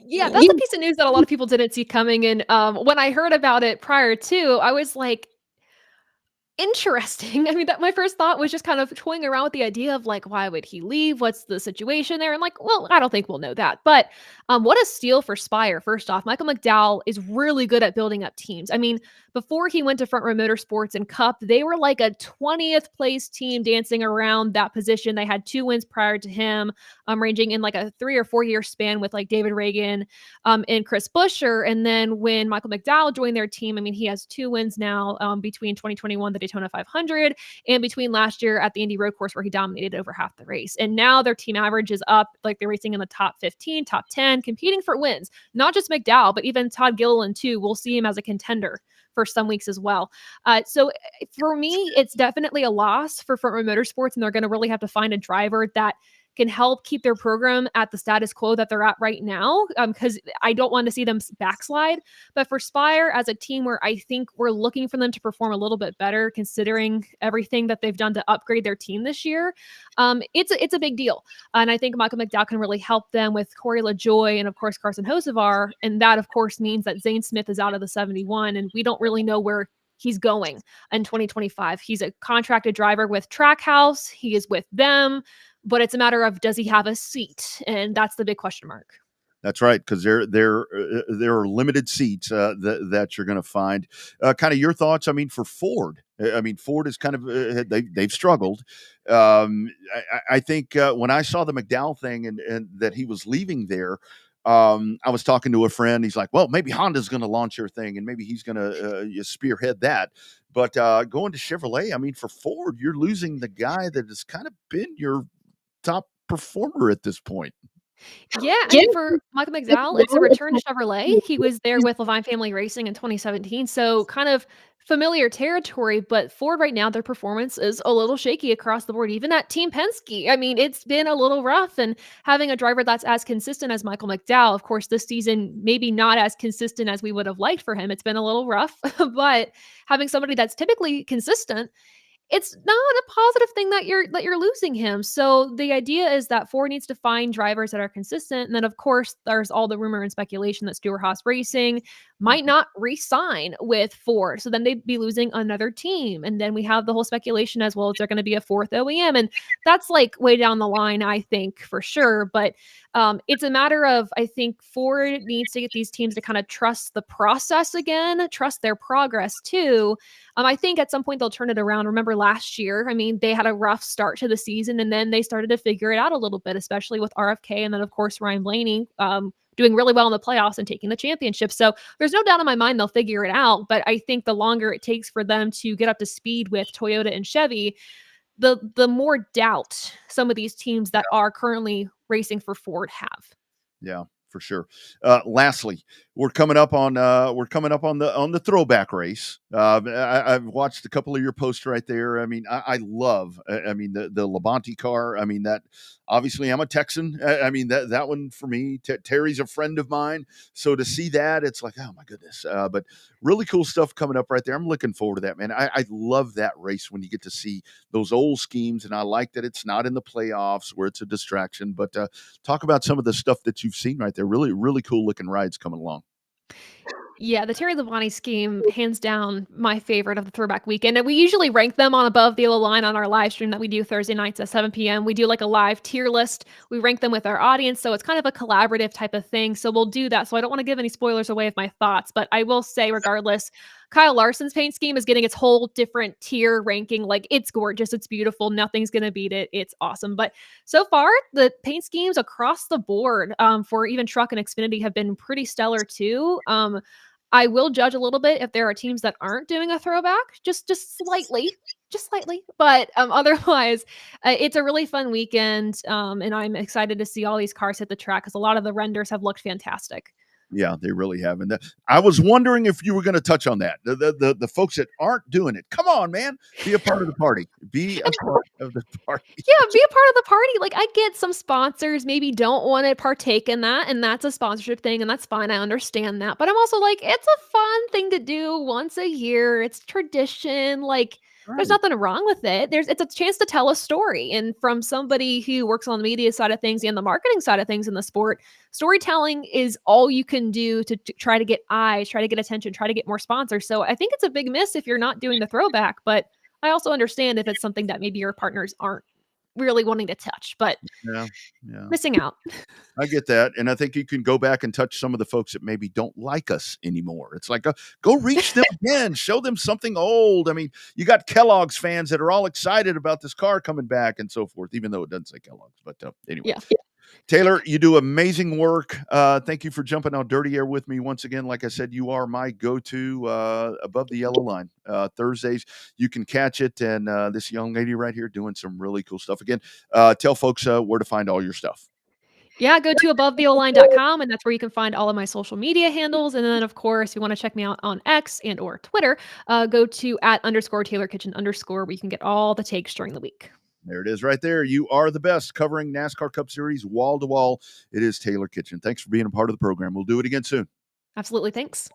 Yeah, that's a piece of news that a lot of people didn't see coming. And when I heard about it prior to, I was like, interesting. I mean, that my first thought was just kind of toying around with the idea of like, why would he leave? What's the situation there? And like, well, I don't think we'll know that. But what a steal for Spire. First off, Michael McDowell is really good at building up teams. I mean, before he went to Front Row Motorsports and Cup, they were like a 20th place team dancing around that position. They had 2 wins prior to him, ranging in like a 3 or 4 year span with like David Reagan and Chris Buescher. And then when Michael McDowell joined their team, I mean, he has 2 wins now between 2021, the Daytona 500, and between last year at the Indy Road Course, where he dominated over half the race. And now their team average is up, like they're racing in the top 15, top 10, competing for wins. Not just McDowell, but even Todd Gilliland too. We'll see him as a contender for some weeks as well. So for me, it's definitely a loss for Front Row Motorsports, and they're going to really have to find a driver that can help keep their program at the status quo that they're at right now, because I don't want to see them backslide. But for Spire as a team, where I think we're looking for them to perform a little bit better, considering everything that they've done to upgrade their team this year, it's a big deal. And I think Michael McDowell can really help them with Corey LaJoie and, of course, Carson Hocevar. And that, of course, means that Zane Smith is out of the 71, and we don't really know where he's going in 2025. He's a contracted driver with Trackhouse. He is with them. But it's a matter of, does he have a seat? And that's the big question mark. That's right, because there are limited seats that you're going to find. Kind of your thoughts. I mean, for Ford. I mean, Ford is kind of they've struggled. I think when I saw the McDowell thing and that he was leaving there, I was talking to a friend. He's like, well, maybe Honda's going to launch their thing, and maybe he's going to spearhead that. But going to Chevrolet, I mean, for Ford, you're losing the guy that has kind of been your top performer at this point. Yeah, I mean, for Michael McDowell, it's a return to Chevrolet. He was there with Levine Family Racing in 2017, so kind of familiar territory, but Ford right now, their performance is a little shaky across the board, even at Team Penske. I mean, it's been a little rough, and having a driver that's as consistent as Michael McDowell, of course, this season, maybe not as consistent as we would have liked for him. It's been a little rough, but having somebody that's typically consistent, it's not a positive thing that you're losing him. So the idea is that Ford needs to find drivers that are consistent. And then of course there's all the rumor and speculation that Stewart Haas Racing might not re-sign with Ford. So then they'd be losing another team. And then we have the whole speculation as well, is there going to be a fourth OEM? And that's like way down the line, I think, for sure. But it's a matter of, I think Ford needs to get these teams to kind of trust the process again, trust their progress too. I think at some point they'll turn it around. Remember last year, I mean, they had a rough start to the season and then they started to figure it out a little bit, especially with RFK. And then, of course, Ryan Blaney doing really well in the playoffs and taking the championship. So there's no doubt in my mind they'll figure it out. But I think the longer it takes for them to get up to speed with Toyota and Chevy, the more doubt some of these teams that are currently racing for Ford have. Yeah, for sure. Lastly, we're coming up on the throwback race. I've watched a couple of your posts right there. I mean, I love. I mean, the Labonte car. I mean, that obviously I'm a Texan. I mean, that one for me. Terry's a friend of mine, so to see that, it's like, oh my goodness. But really cool stuff coming up right there. I'm looking forward to that, man. I love that race when you get to see those old schemes, and I like that it's not in the playoffs where it's a distraction. But talk about some of the stuff that you've seen right there. Really, really cool looking rides coming along. Yeah, the Terry Labonte scheme, hands down, my favorite of the throwback weekend. And we usually rank them on above the yellow line on our live stream that we do Thursday nights at 7 p.m. We do like a live tier list. We rank them with our audience. So it's kind of a collaborative type of thing. So we'll do that. So I don't want to give any spoilers away of my thoughts, but I will say, regardless, Kyle Larson's paint scheme is getting its whole different tier ranking. Like, it's gorgeous. It's beautiful. Nothing's going to beat it. It's awesome. But so far, the paint schemes across the board for even Truck and Xfinity have been pretty stellar too. I will judge a little bit if there are teams that aren't doing a throwback, just slightly, just slightly. But otherwise, it's a really fun weekend, and I'm excited to see all these cars hit the track because a lot of the renders have looked fantastic. Yeah, they really have. And I was wondering if you were going to touch on that. The folks that aren't doing it, come on, man, be a part of the party. Be a part of the party. Yeah, be a part of the party. Like, I get some sponsors maybe don't want to partake in that, and that's a sponsorship thing, and that's fine. I understand that. But I'm also like, it's a fun thing to do once a year. It's tradition. Like, there's Right. nothing wrong with it. It's a chance to tell a story. And from somebody who works on the media side of things and the marketing side of things in the sport, storytelling is all you can do to try to get eyes, try to get attention, try to get more sponsors. So I think it's a big miss if you're not doing the throwback, but I also understand if it's something that maybe your partners aren't really wanting to touch, but Yeah, yeah. missing out. I get that, and I think you can go back and touch some of the folks that maybe don't like us anymore. It's like, go reach them again, show them something old. I mean, you got Kellogg's fans that are all excited about this car coming back and so forth, even though it doesn't say Kellogg's. But anyway, Yeah. Taylor, you do amazing work. Thank you for jumping on Dirty Air with me once again. Like I said, you are my go-to above the yellow line. Thursdays, you can catch it, and this young lady right here doing some really cool stuff. Again, tell folks where to find all your stuff. Yeah, go to abovetheoline.com, and that's where you can find all of my social media handles. And then, of course, if you want to check me out on X and or Twitter, go to @_Taylor Kitchen_ where you can get all the takes during the week. There it is right there. You are the best covering NASCAR Cup Series wall to wall. It is Taylor Kitchen. Thanks for being a part of the program. We'll do it again soon. Absolutely. Thanks.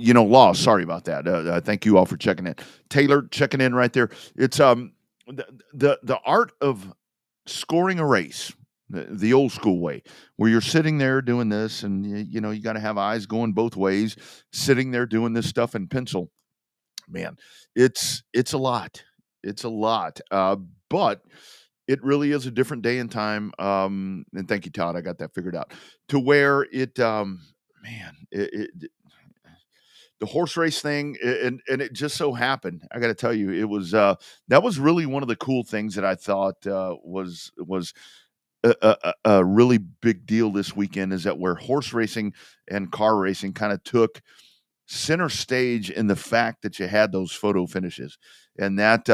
lost. Sorry about that. Thank you all for checking in. Taylor checking in right there. It's the art of scoring a race, the old school way, where you're sitting there doing this, and you got to have eyes going both ways, sitting there doing this stuff in pencil. Man, it's a lot. It's a lot. But it really is a different day and time. And thank you, Todd. I got that figured out to where it, the horse race thing, and it just so happened. I got to tell you, it was that was really one of the cool things that I thought was a really big deal this weekend, is that where horse racing and car racing kind of took center stage in the fact that you had those photo finishes, and that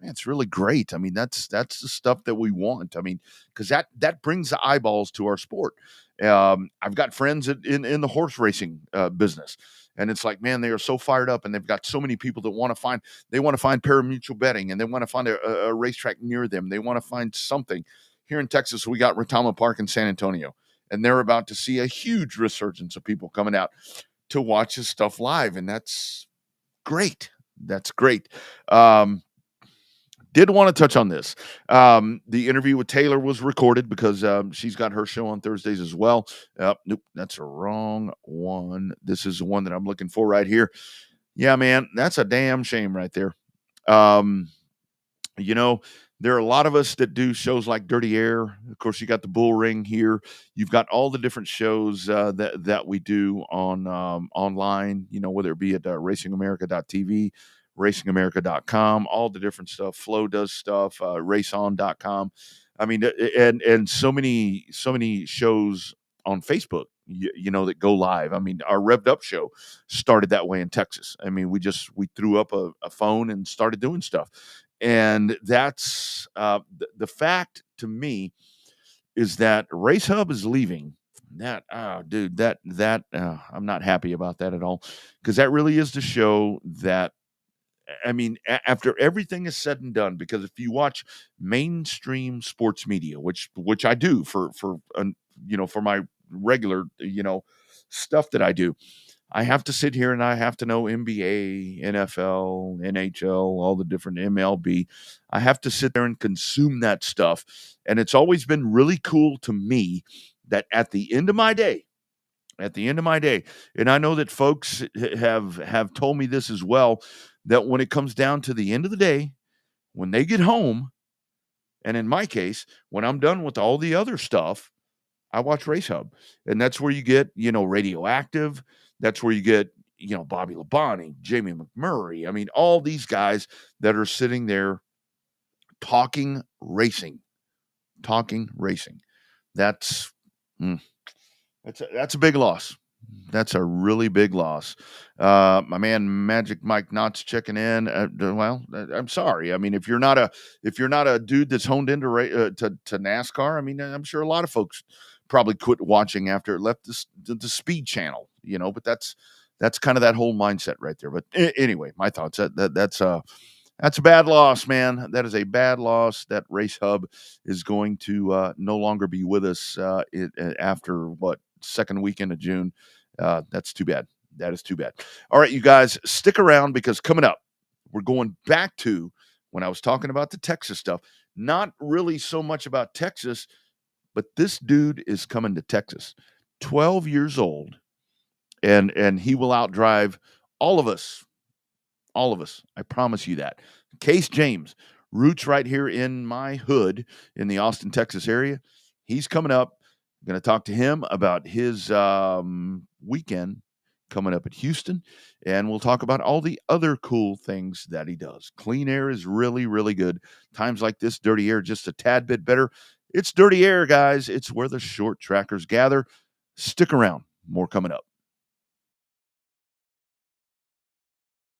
it's really great. I mean, that's the stuff that we want. I mean, because that brings the eyeballs to our sport. I've got friends in the horse racing business, and it's like, man, they are so fired up, and they've got so many people that want to find pari-mutuel betting, and they want to find a racetrack near them. They want to find something. Here in Texas, we got Retama Park in San Antonio, and they're about to see a huge resurgence of people coming out to watch this stuff live, and that's great. That's great. Did want to touch on this. The interview with Taylor was recorded because she's got her show on Thursdays as well. Nope, that's a wrong one. This is the one that I'm looking for right here. Yeah, man, that's a damn shame right there. There are a lot of us that do shows like Dirty Air. Of course, you got the Bull Ring here. You've got all the different shows that we do on online, whether it be at racingamerica.tv, racingamerica.com, all the different stuff. Flo does stuff, raceon.com. I mean, and so many shows on Facebook, that go live. I mean, our Revved Up show started that way in Texas. I mean, we threw up a phone and started doing stuff. And that's the fact to me is that Race Hub is leaving. That I'm not happy about that at all, because that really is the show that, I mean, after everything is said and done, because if you watch mainstream sports media, which I do for my regular stuff that I do, I have to sit here and I have to know NBA, NFL, NHL, all the different MLB. I have to sit there and consume that stuff. And it's always been really cool to me that at the end of my day, and I know that folks have told me this as well, that when it comes down to the end of the day, when they get home, and in my case, when I'm done with all the other stuff, I watch Race Hub. And that's where you get, Radioactive. That's where you get, Bobby Labonte, Jamie McMurray. I mean, all these guys that are sitting there talking racing. That's a big loss. That's a really big loss. My man Magic Mike Knott's checking in. I'm sorry. I mean, if you're not a dude that's honed into to NASCAR, I mean, I'm sure a lot of folks probably quit watching after it left the Speed Channel, but that's kind of that whole mindset right there. But anyway, my thoughts, that's a bad loss, man. That is a bad loss. That Race Hub is going to no longer be with us after second weekend of June. That's too bad. That is too bad. All right, you guys, stick around, because coming up, we're going back to when I was talking about the Texas stuff. Not really so much about Texas, but this dude is coming to Texas, 12 years old, and he will outdrive all of us. All of us. I promise you that. Case James, roots right here in my hood in the Austin, Texas area. He's coming up. I'm going to talk to him about his weekend coming up at Houston, and we'll talk about all the other cool things that he does. Clean Air is really, really good. Times like this, Dirty Air just a tad bit better. It's Dirty Air, guys. It's where the short trackers gather. Stick around. More coming up.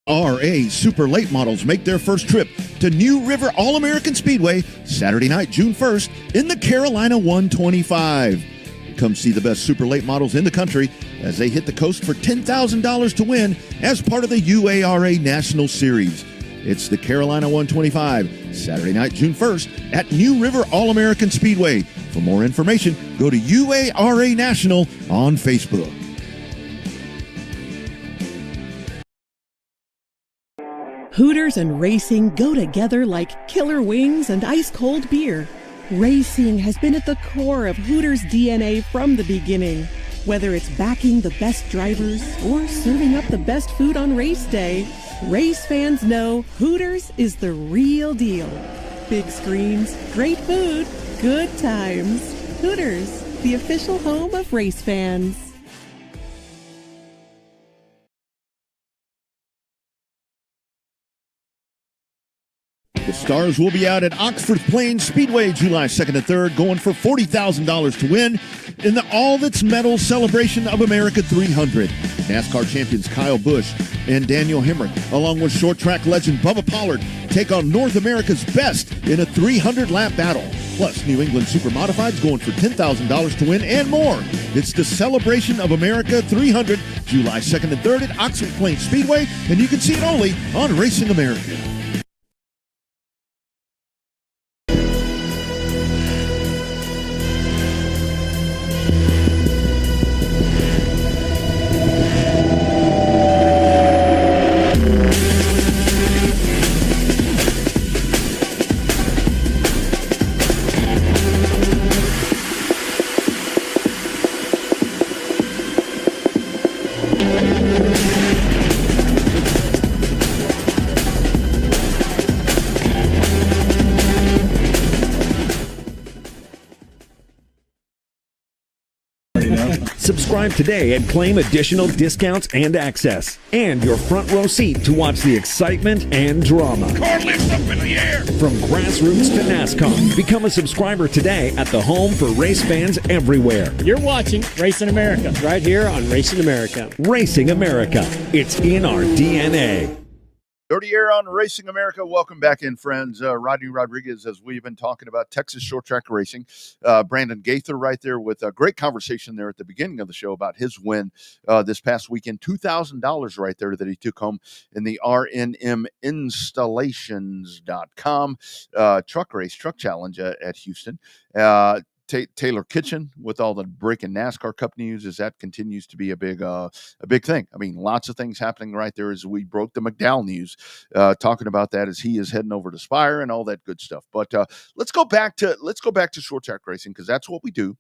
RA Super Late Models make their first trip to New River All-American Speedway Saturday night, June 1st in the Carolina 125. Come see the best Super Late Models in the country as they hit the coast for $10,000 to win as part of the UARA National Series. It's the Carolina 125, Saturday night, June 1st at New River All-American Speedway. For more information, go to UARA National on Facebook. Hooters and racing go together like killer wings and ice-cold beer. Racing has been at the core of Hooters' DNA from the beginning. Whether it's backing the best drivers or serving up the best food on race day, race fans know Hooters is the real deal. Big screens, great food, good times. Hooters, the official home of race fans. The Stars will be out at Oxford Plains Speedway July 2nd and 3rd, going for $40,000 to win in the All That's Metal Celebration of America 300. NASCAR champions Kyle Busch and Daniel Hemrick, along with short track legend Bubba Pollard, take on North America's best in a 300-lap battle. Plus, New England Super Modifieds going for $10,000 to win and more. It's the Celebration of America 300, July 2nd and 3rd at Oxford Plains Speedway, and you can see it only on Racing America. Subscribe today and claim additional discounts and access. And your front row seat to watch the excitement and drama. Car lifts up in the air. From grassroots to NASCAR, become a subscriber today at the home for race fans everywhere. You're watching Racing America right here on Racing America. Racing America. It's in our DNA. Dirty Air on Racing America. Welcome back in, friends. Rodney Rodriguez, as we've been talking about Texas short track racing. Brandon Gaither right there with a great conversation there at the beginning of the show about his win this past weekend. $2,000 right there that he took home in the rnminstallations.com truck challenge at Houston. Taylor Kitchen with all the breaking NASCAR Cup news as that continues to be a big thing. I mean, lots of things happening right there as we broke the McDowell news, talking about that as he is heading over to Spire and all that good stuff. But let's go back to short track racing because that's what we do.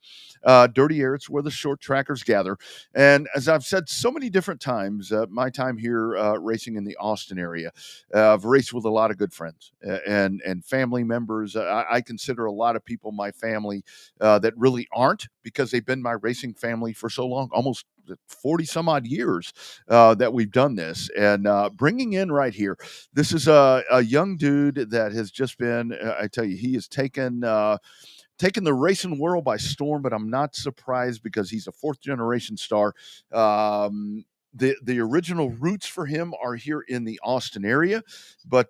Dirty Air, it's where the short trackers gather. And as I've said so many different times, my time here racing in the Austin area, I've raced with a lot of good friends and family members. I consider a lot of people my family. That really aren't because they've been my racing family for so long, almost 40 some odd years that we've done this. And bringing in right here, this is a young dude that has just been, I tell you, he has taken the racing world by storm, but I'm not surprised because he's a fourth generation star. The original roots for him are here in the Austin area, but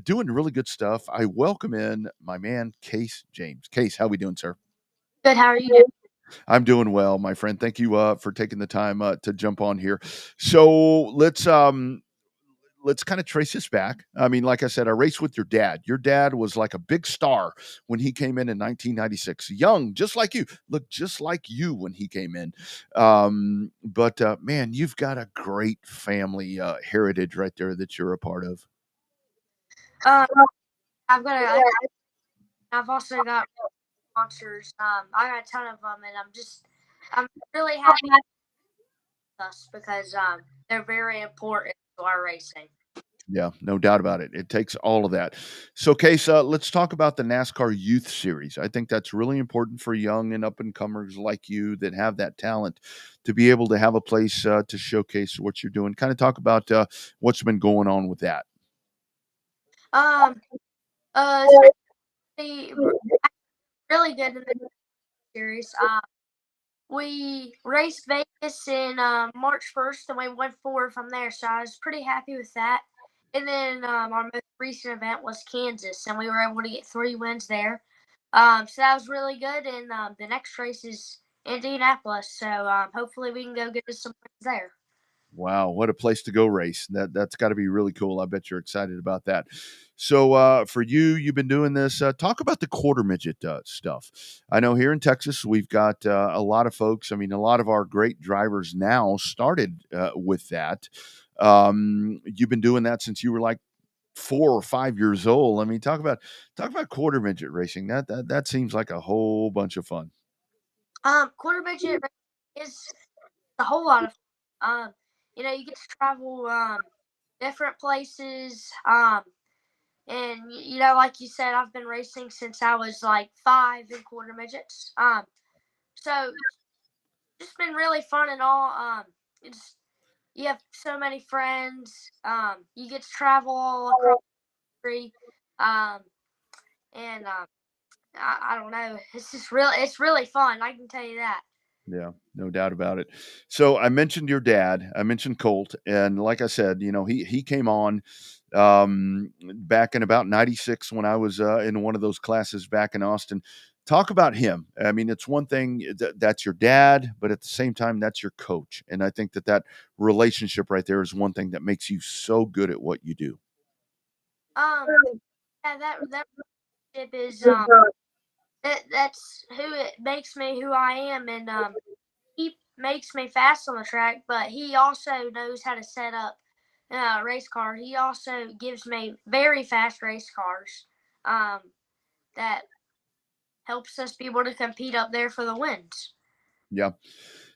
doing really good stuff. I welcome in my man, Case James. Case, how we doing, sir? Good. How are you doing? I'm doing well, my friend. Thank you for taking the time to jump on here. So let's kind of trace this back. I mean, like I said, I raced with your dad. Your dad was like a big star when he came in 1996. Young, just like you. Looked just like you when he came in. But man, you've got a great family heritage right there that you're a part of. I've also got sponsors. I got a ton of them, and I'm really happy with us because they're very important to our racing. Yeah, no doubt about it. It takes all of that. So, Case, let's talk about the NASCAR Youth Series. I think that's really important for young and up-and-comers like you that have that talent to be able to have a place to showcase what you're doing. Kind of talk about what's been going on with that. Really good in the series. We raced Vegas in March 1st, and we went forward from there. So I was pretty happy with that. And then our most recent event was Kansas, and we were able to get 3 wins there. So that was really good. And the next race is Indianapolis. So hopefully we can go get us some wins there. Wow, what a place to go race. That's got to be really cool. I bet you're excited about that. So for you've been doing this. Talk about the quarter midget stuff. I know here in Texas, we've got a lot of folks. I mean, a lot of our great drivers now started with that. You've been doing that since you were like 4 or 5 years old. I mean, talk about quarter midget racing. That seems like a whole bunch of fun. Quarter midget is a whole lot of you know, you get to travel different places. And you know, like you said, I've been racing since I was like 5 in quarter midgets. So it's been really fun and all. It's you have so many friends. You get to travel all across the country. And I don't know. It's really fun. I can tell you that. Yeah, no doubt about it. So I mentioned your dad. I mentioned Colt, and like I said, you know, he came on back in about '96 when I was in one of those classes back in Austin. Talk about him. I mean, it's one thing that's your dad, but at the same time, that's your coach, and I think that relationship right there is one thing that makes you so good at what you do. Yeah, that relationship is that's who it makes me who I am, and he makes me fast on the track, but he also knows how to set up race car. He also gives me very fast race cars um, that helps us be able to compete up there for the wins. Yeah.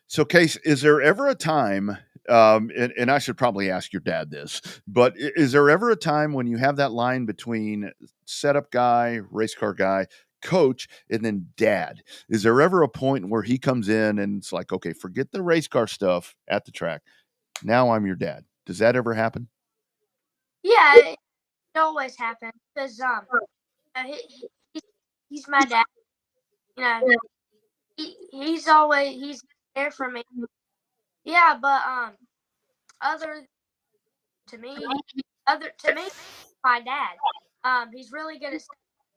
So, Case, is there ever a time, and I should probably ask your dad this, but is there ever a time when you have that line between setup guy, race car guy, coach, and then dad? Is there ever a point where he comes in and it's like, okay, forget the race car stuff at the track. Now I'm your dad. Does that ever happen? Yeah, it always happens because he's, he's my dad. You know, he's there for me. Yeah, but other to me, my dad. He's really good at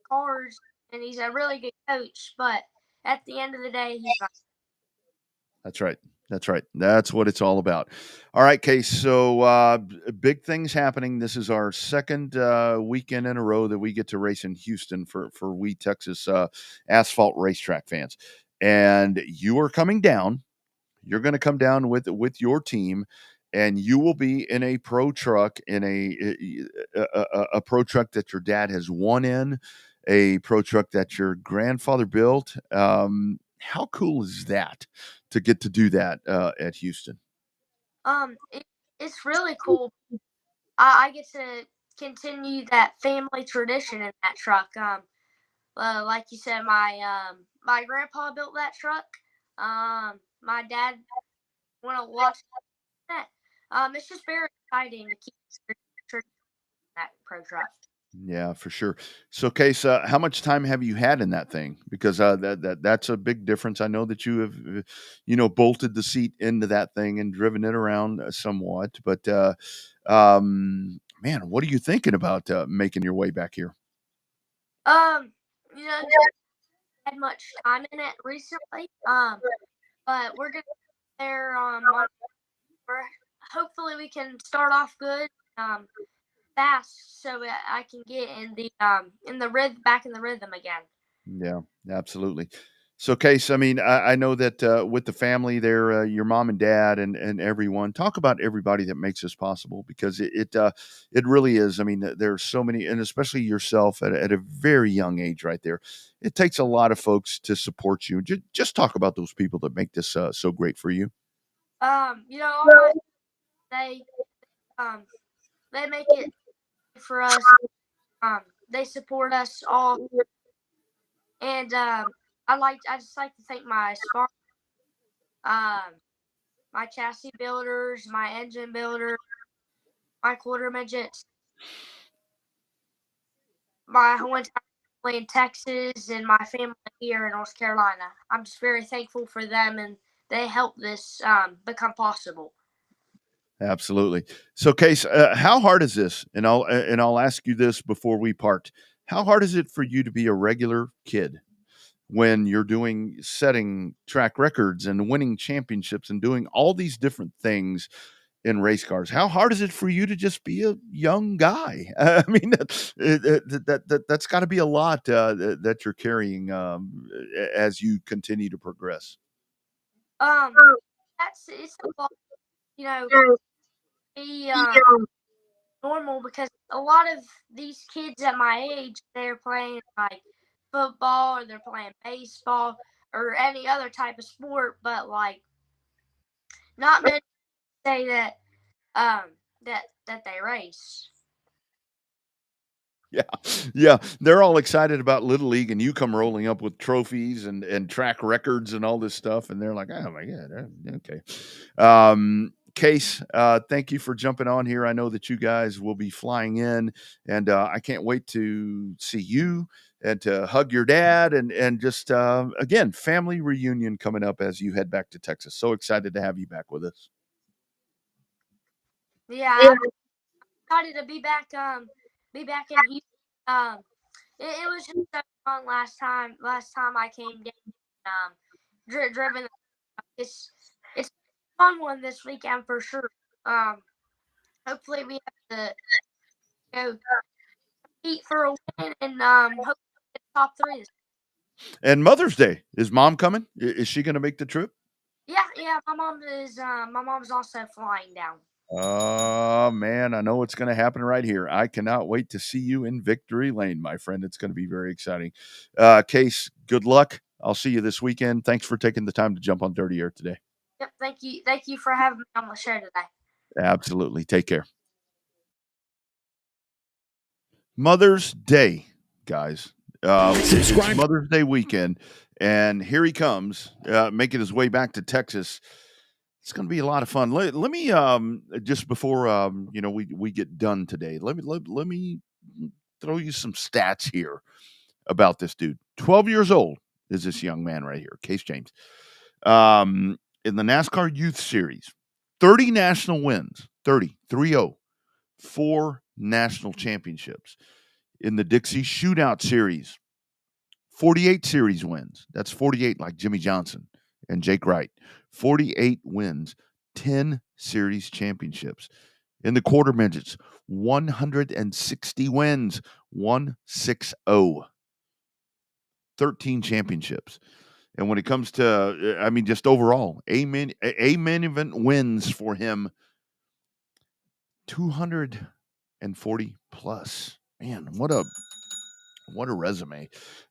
cars, and he's a really good coach. But at the end of the day, he's my. That's right. That's right. That's what it's all about. All right, Case. So big things happening. This is our second weekend in a row that we get to race in Houston for we Texas asphalt racetrack fans. And you are coming down. You're going to come down with your team, and you will be in a pro truck in a pro truck that your dad has won in, a pro truck that your grandfather built. How cool is that to get to do that at Houston? It's really cool. I get to continue that family tradition in that truck. Like you said, my grandpa built that truck. My dad went a lot to that. It's just very exciting to keep that pro truck. Yeah, for sure. So, Case, how much time have you had in that thing? Because that's a big difference. I know that you have, bolted the seat into that thing and driven it around somewhat. But, man, what are you thinking about making your way back here? You know, had much time in it recently. But we're gonna get there. We're, hopefully we can start off good. Fast so that I can get in the rhythm back in the rhythm again. Yeah, absolutely. So, Case, I mean, I know that with the family there, your mom and dad and everyone, talk about everybody that makes this possible because it really is. I mean, there's so many, and especially yourself at a very young age, right there. It takes a lot of folks to support you. Just talk about those people that make this so great for you. You know, all they um they make it for us. They support us all, and I just like to thank my my chassis builders, my engine builder, my quarter midgets, my whole entire family in Texas, and my family here in North Carolina. I'm just very thankful for them, and they helped this become possible. Absolutely. So, Case, how hard is this? And I'll ask you this before we part. How hard is it for you to be a regular kid when you're doing setting track records and winning championships and doing all these different things in race cars? How hard is it for you to just be a young guy? I mean, that's got to be a lot that you're carrying as you continue to progress. Um, it's a lot, you know, be normal because a lot of these kids at my age, they're playing like football or they're playing baseball or any other type of sport, but like not many say that that they race. Yeah, yeah, they're all excited about Little League, and you come rolling up with trophies and track records and all this stuff, and they're like, "Oh my god, okay." Case, thank you for jumping on here. I know that you guys will be flying in, and I can't wait to see you and to hug your dad, and just again, family reunion coming up as you head back to Texas. So excited to have you back with us. Yeah, I'm excited to be back. Be back in Houston. It was just so fun last time. Last time I came down, driven. It's a fun one this weekend for sure. Hopefully we have to go compete for a win and hopefully get top 3. And Mother's Day, is Mom coming? Is she going to make the trip? Yeah. My mom's also flying down. Oh, man, I know it's going to happen right here. I cannot wait to see you in Victory Lane, my friend. It's going to be very exciting. Case, good luck. I'll see you this weekend. Thanks for taking the time to jump on Dirty Air today. Yep, thank you for having me on the show today. Absolutely. Take care. Mother's Day, guys. Subscribe. It's Mother's Day weekend, and here he comes, making his way back to Texas. It's going to be a lot of fun. Let me just before we get done today. Let me throw you some stats here about this dude. 12 years old is this young man right here, Case James. In the NASCAR Youth Series, 30 national wins, 30, 4 national championships. In the Dixie Shootout Series, 48 series wins. That's 48 like Jimmy Johnson and Jake Wright. 48 wins, 10 series championships. In the quarter midgets, 160 wins, 160. 13 championships. And when it comes to, just overall, a main event wins for him, 240 plus. Man, what a resume.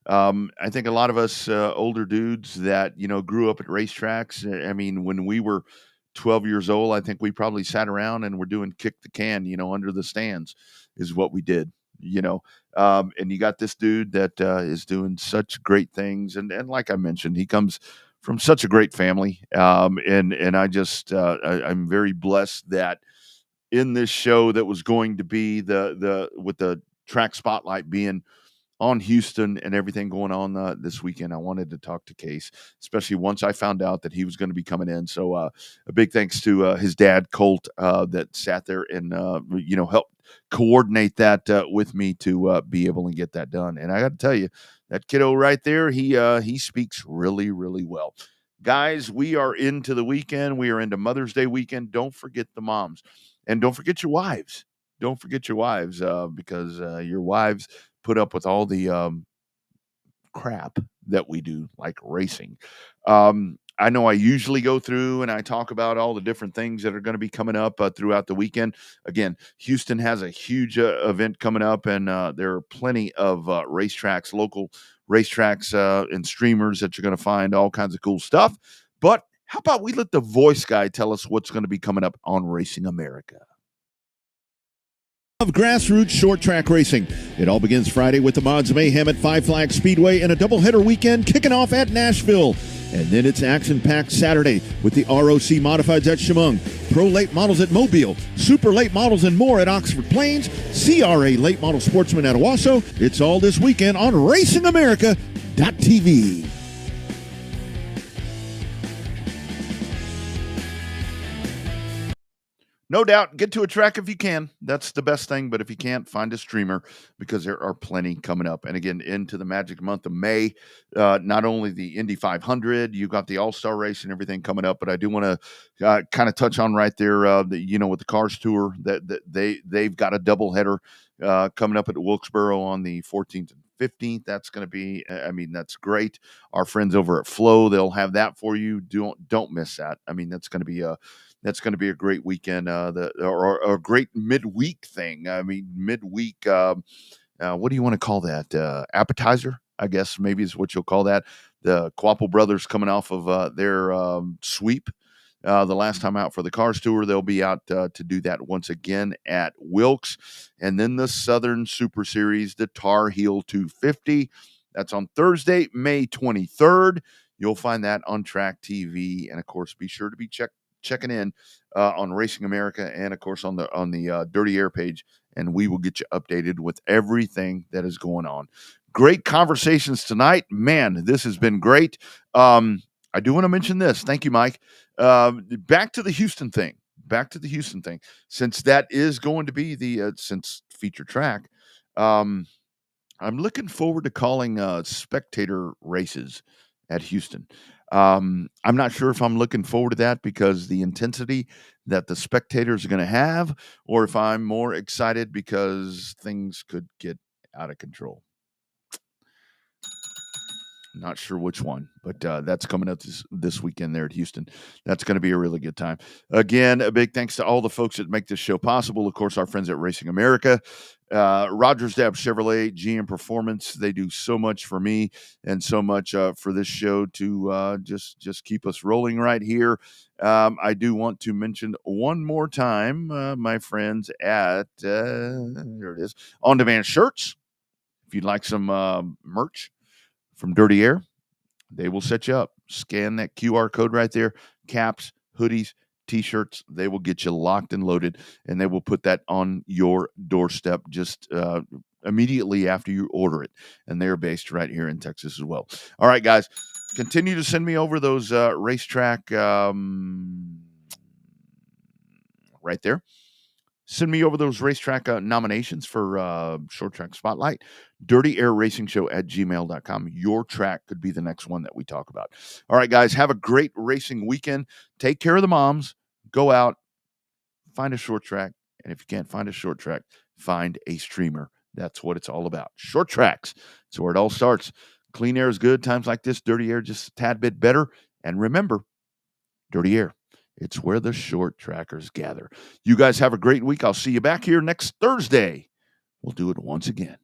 I think a lot of us older dudes that, grew up at racetracks, when we were 12 years old, I think we probably sat around and were doing kick the can, under the stands is what we did, and you got this dude that is doing such great things. And like I mentioned, he comes from such a great family. And I just, I'm very blessed that in this show that was going to be with the track spotlight being on Houston and everything going on this weekend, I wanted to talk to Case, especially once I found out that he was going to be coming in. So a big thanks to his dad, Colt, that sat there and, helped coordinate that with me to be able to get that done. And I got to tell you, that kiddo right there, he speaks really, really well. Guys, we are into the weekend. We are into Mother's Day weekend. Don't forget the moms. And don't forget your wives. Don't forget your wives because your wives put up with all the crap that we do, like racing. I know I usually go through and I talk about all the different things that are going to be coming up throughout the weekend. Again, Houston has a huge event coming up, and there are plenty of racetracks, local racetracks and streamers that you're going to find all kinds of cool stuff. But how about we let the voice guy tell us what's going to be coming up on Racing America? Of grassroots short track racing. It all begins Friday with the Mods Mayhem at Five Flags Speedway and a doubleheader weekend kicking off at Nashville. And then it's action-packed Saturday with the ROC Modifieds at Chemung, Pro Late Models at Mobile, Super Late Models and more at Oxford Plains, CRA Late Model Sportsman at Owasso. It's all this weekend on RacingAmerica.tv. No doubt, get to a track if you can. That's the best thing. But if you can't, find a streamer because there are plenty coming up. And again, into the magic month of May, not only the Indy 500, you got the All-Star race and everything coming up. But I do want to kind of touch on right there, with the Cars Tour, that they've got a doubleheader coming up at Wilkesboro on the 14th and 15th. That's going to be, that's great. Our friends over at Flow, they'll have that for you. Don't miss that. That's going to be That's going to be a great weekend, or a great midweek thing. I mean, midweek. What do you want to call that? Appetizer, I guess maybe is what you'll call that. The Quapple brothers coming off of their sweep. The last time out for the Cars Tour, they'll be out to do that once again at Wilkes. And then the Southern Super Series, the Tar Heel 250. That's on Thursday, May 23rd. You'll find that on Track TV. And, of course, be sure to be checking in on Racing America and, of course, on the Dirty Air page. And we will get you updated with everything that is going on. Great conversations tonight. Man, this has been great. I do want to mention this. Thank you, Mike. Back to the Houston thing. Since that is going to be the since feature track, I'm looking forward to calling spectator races at Houston. I'm not sure if I'm looking forward to that because the intensity that the spectators are going to have, or if I'm more excited because things could get out of control. Not sure which one, but that's coming up this weekend there at Houston. That's going to be a really good time. Again, a big thanks to all the folks that make this show possible. Of course, our friends at Racing America, Rogers Dab Chevrolet, GM Performance. They do so much for me and so much for this show to just keep us rolling right here. I do want to mention one more time, my friends at, there it is, On Demand Shirts. If you'd like some merch from Dirty Air, they will set you up. Scan that QR code right there. Caps, hoodies, T-shirts. They will get you locked and loaded, and they will put that on your doorstep just immediately after you order it. And they're based right here in Texas as well. All right, guys, continue to send me over those racetrack right there. Send me over those racetrack nominations for Short Track Spotlight. DirtyAirRacingShow@gmail.com. Your track could be the next one that we talk about. All right, guys, have a great racing weekend. Take care of the moms. Go out, find a short track. And if you can't find a short track, find a streamer. That's what it's all about. Short tracks. That's where it all starts. Clean air is good. Times like this, dirty air just a tad bit better. And remember, Dirty Air. It's where the short trackers gather. You guys have a great week. I'll see you back here next Thursday. We'll do it once again.